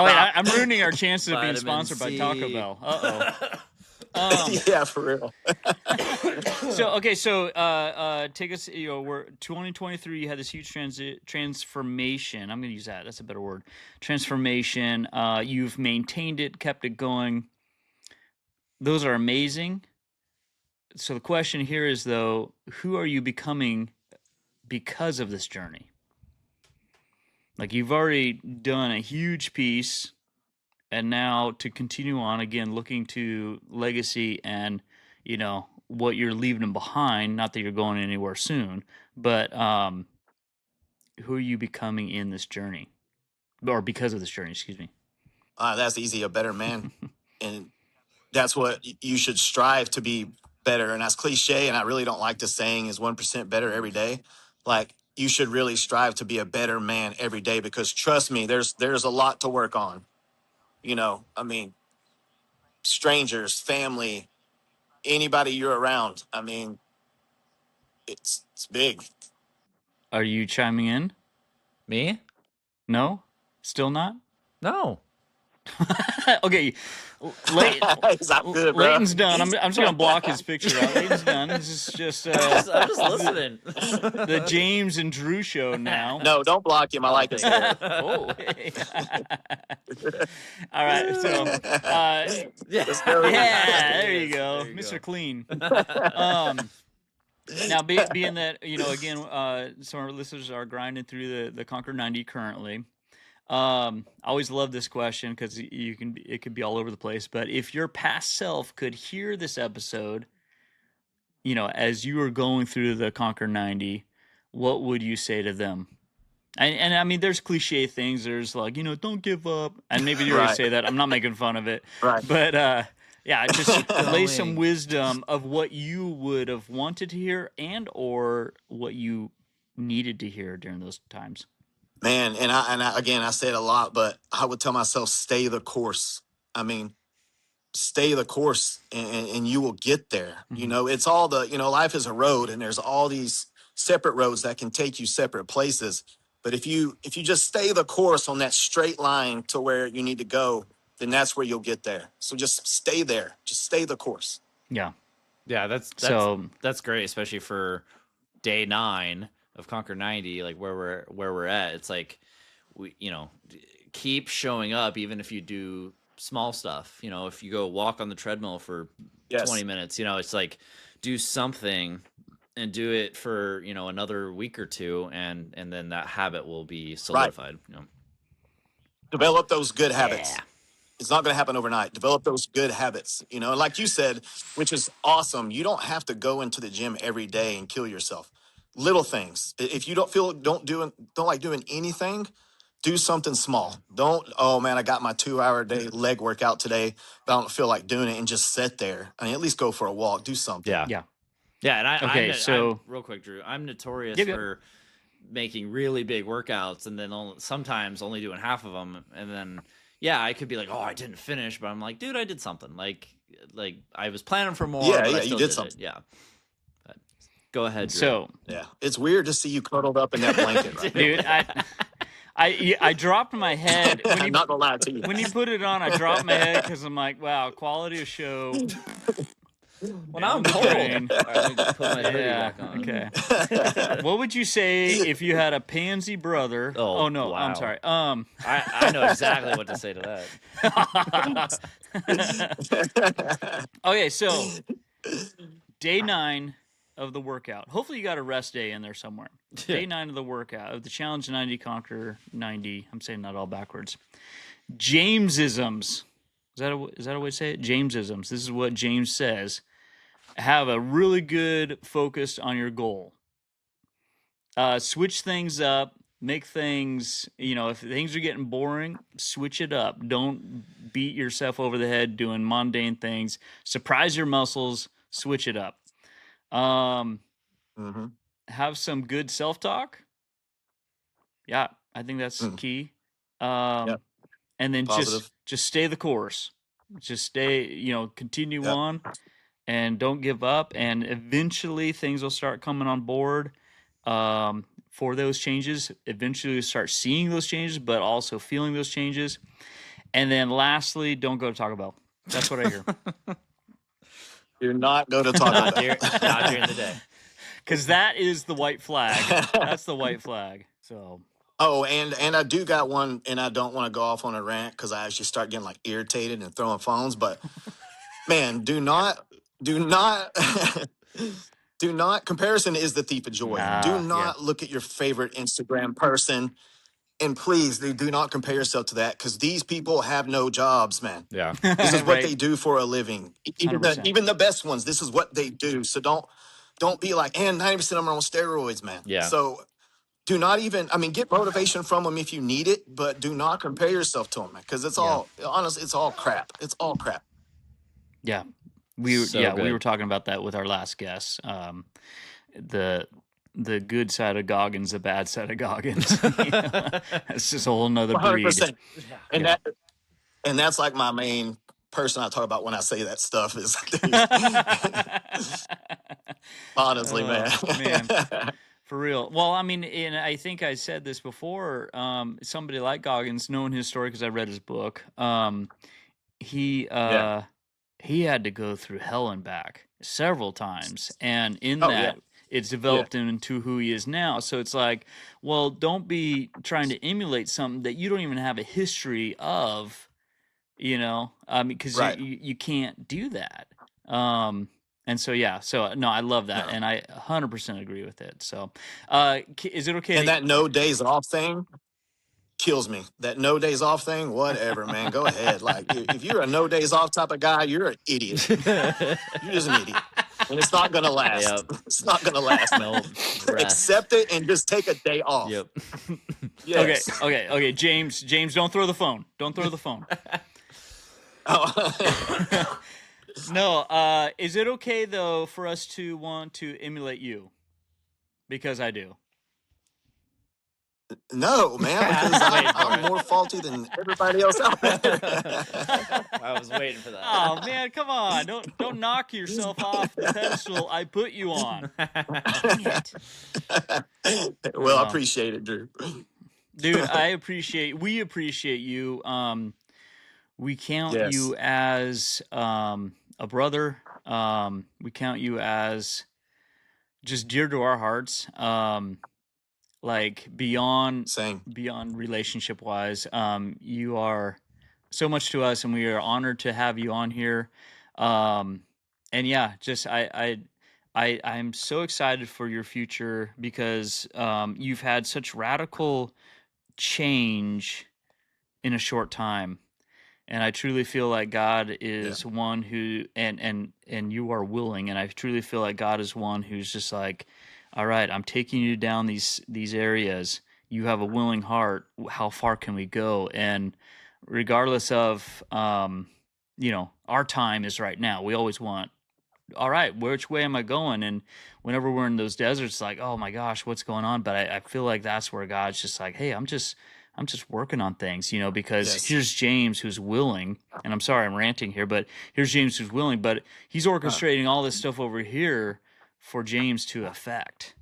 wait, I'm ruining our chances of being sponsored by Taco Bell. Yeah, for real. So take us. We're 2023. You had this huge transformation. I'm going to use that. That's a better word. Transformation. You've maintained it, kept it going. Those are amazing. So the question here is, though, who are you becoming because of this journey? Like, you've already done a huge piece, and now to continue on again, looking to legacy and what you're leaving behind. Not that you're going anywhere soon, but who are you becoming in this journey, or because of this journey? Excuse me. That's easy. A better man, and that's what you should strive to be better. And that's cliche, and I really don't like the saying is 1% better every day. Like, you should really strive to be a better man every day, because trust me, there's a lot to work on. I mean, strangers, family, anybody you're around. I mean, it's big. Are you chiming in? Me? No, still not. No. Okay, Good, Leighton's done. I'm just gonna block his picture out. Leighton's done. This is just I'm just listening. The James and Drew show now. No, don't block him. I like his hair. Oh, hey. All right. So, there you go, Mr. Clean. Now, being that again, some of our listeners are grinding through the Conquer 90 currently. I always love this question because it could be all over the place. But if your past self could hear this episode, as you were going through the Conquer 90, what would you say to them? And I mean, there's cliche things. There's like, don't give up. And maybe you already say that. I'm not making fun of it. Right. But just lay some wisdom of what you would have wanted to hear or what you needed to hear during those times. Man, and I again, I say it a lot, but I would tell myself, stay the course. I mean, stay the course, and you will get there. Mm-hmm. It's all life is a road, and there's all these separate roads that can take you separate places. But if you just stay the course on that straight line to where you need to go, then that's where you'll get there. So just stay there. Just stay the course. Yeah. Yeah, that's great, especially for day 9 of Conquer 90, like where we're at. It's like we keep showing up even if you do small stuff. If you go walk on the treadmill for 20 minutes, it's like do something and do it for another week or two, and then that habit will be solidified. Right. Develop those good habits. Yeah. It's not going to happen overnight. Develop those good habits, like you said, which is awesome. You don't have to go into the gym every day and kill yourself. Little things. If you don't like doing anything, do something small. Don't, oh man, I got my 2-hour day leg workout today, but I don't feel like doing it, and just sit there. I mean, at least go for a walk, do something. Yeah. And I'm real quick, Drew, I'm notorious for making really big workouts and then sometimes only doing half of them, and then I could be like, oh, I didn't finish, but I'm like, dude, I did something. Like I was planning for more. Yeah, but I you still did something. Yeah. But go ahead, Drew. So it's weird to see you cuddled up in that blanket, right? Dude, I dropped my head. I'm not gonna lie to you. When you put it on, I dropped my head because I'm like, wow, quality of show. Well, now I'm cold. All right, let me put my hoodie back on. Okay. What would you say if you had a pansy brother? Oh no, wow. I'm sorry. I know exactly what to say to that. Okay, so day 9 of the workout. Hopefully you got a rest day in there somewhere. Day 9 of the workout of the Challenge 90 Conquer 90. I'm saying that all backwards. Jamesisms. Is that a way to say it? Jamesisms. This is what James says. Have a really good focus on your goal. Switch things up. Make things, if things are getting boring, switch it up. Don't beat yourself over the head doing mundane things. Surprise your muscles. Switch it up. Have some good self-talk. Yeah, I think that's key. And then just stay the course. Just stay, continue on, and don't give up. And eventually things will start coming on board. for those changes. Eventually start seeing those changes, but also feeling those changes. And then lastly, don't go to Taco Bell. That's what I hear. Do not go to Taco Not Bell. not during the day. Because that is the white flag. That's the white flag. So. Oh, and I do got one, and I don't want to go off on a rant because I actually start getting like irritated and throwing phones. But man, do not, do not. Comparison is the thief of joy. Do not look at your favorite Instagram person, and please, do not compare yourself to that because these people have no jobs, man. Yeah. This is what Right. they do for a living. Even 100%. even the best ones, this is what they do. So don't be like, and 90% of them are on steroids, man. Yeah. So do not even, I mean, get motivation from them if you need it, but do not compare yourself to them, man, because it's all, honestly, it's all crap. It's all crap. Yeah. We So were good. talking about that with our last guest. The good side of Goggins, the bad side of Goggins. You know? It's just a whole nother breed. 100%. And that's like my main person I talk about when I say that stuff is honestly, man. For real. Well, I mean, and I think I said this before. Somebody like Goggins, knowing his story because I read his book, he had to go through hell and back several times, and in that, it's developed him into who he is now. So it's like, well, don't be trying to emulate something that you don't even have a history of, you know, because you can't do that. And so, no, I love that. And I 100% agree with it. So, is it okay? And that no days off thing kills me. That no days off thing, whatever, man. Go ahead. Like, if you're a no days off type of guy, you're an idiot. You're just an idiot. And it's not going to last. Yep. It's not going to last. Nope. Accept it and just take a day off. Yep. Yes. Okay. James, don't throw the phone. Don't throw the phone. No, is it okay, though, for us to want to emulate you? Because I do. No, man, because I'm more faulty than everybody else out there. I was waiting for that. Oh man, come on! Don't knock yourself off the pedestal I put you on. Dang it. Well, I appreciate it, Drew. Dude, we appreciate you. We count you as a brother. We count you as just dear to our hearts. Like beyond relationship wise, you are so much to us, and we are honored to have you on here. And yeah, just I'm so excited for your future because you've had such radical change in a short time. And I truly feel like God is one who, and you are willing, and I truly feel like God is one who's just like, all right, I'm taking you down these areas. You have a willing heart. How far can we go? And regardless of, our time is right now. We always want, all right, which way am I going? And whenever we're in those deserts, it's like, oh my gosh, what's going on? But I feel like that's where God's just like, hey, I'm just working on things, because here's James who's willing, and I'm sorry I'm ranting here, but here's James who's willing, but he's orchestrating all this stuff over here for James to affect,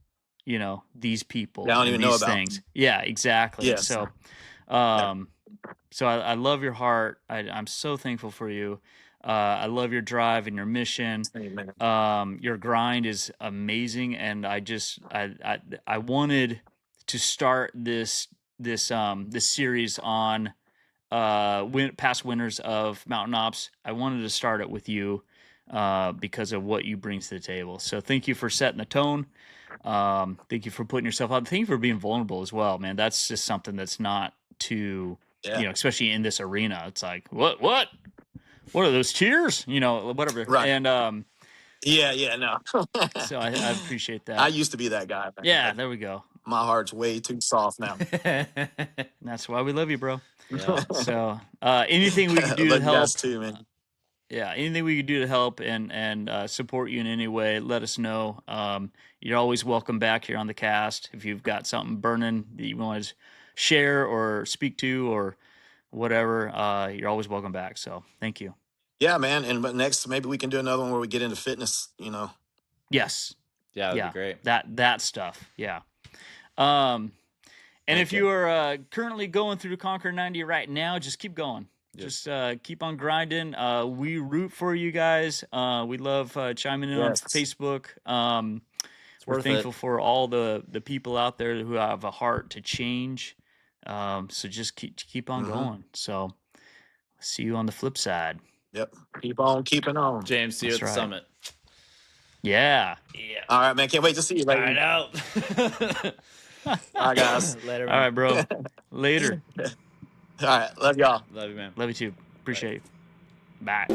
these people. I don't even know about things. Yeah, exactly. Yes. So, so I love your heart. I'm so thankful for you. I love your drive and your mission. Amen. Your grind is amazing, and I wanted to start this series on past winners of Mountain Ops. I wanted to start it with you because of what you bring to the table. So thank you for setting the tone. Thank you for putting yourself out. Thank you for being vulnerable as well, man. That's just something that's not too, especially in this arena. It's like, what are those cheers? Whatever. Right. And no. So I appreciate that. I used to be that guy. Man. Yeah, there we go. My heart's way too soft now. That's why we love you, bro. Yeah. So anything we can do to help. Yes, too, man. Yeah, anything we could do to help and support you in any way, let us know. You're always welcome back here on the cast. If you've got something burning that you want to share or speak to or whatever, you're always welcome back. So thank you. Yeah, man. But next, maybe we can do another one where we get into fitness, Yes. Yeah, that'd be great. That stuff. Yeah. And if you are currently going through Conquer 90 right now, just keep going. Just keep on grinding. We root for you guys. We love chiming in on Facebook. We're thankful for all the people out there who have a heart to change. So just keep on going. So see you on the flip side. Yep. Keep on keeping on. James, see you at the summit. Yeah. All right, man. Can't wait to see you, Leighton. I know. All right, guys. Later, man. All right, bro. Later. All right. Love y'all. Love you, man. Love you too. Appreciate you. Bye.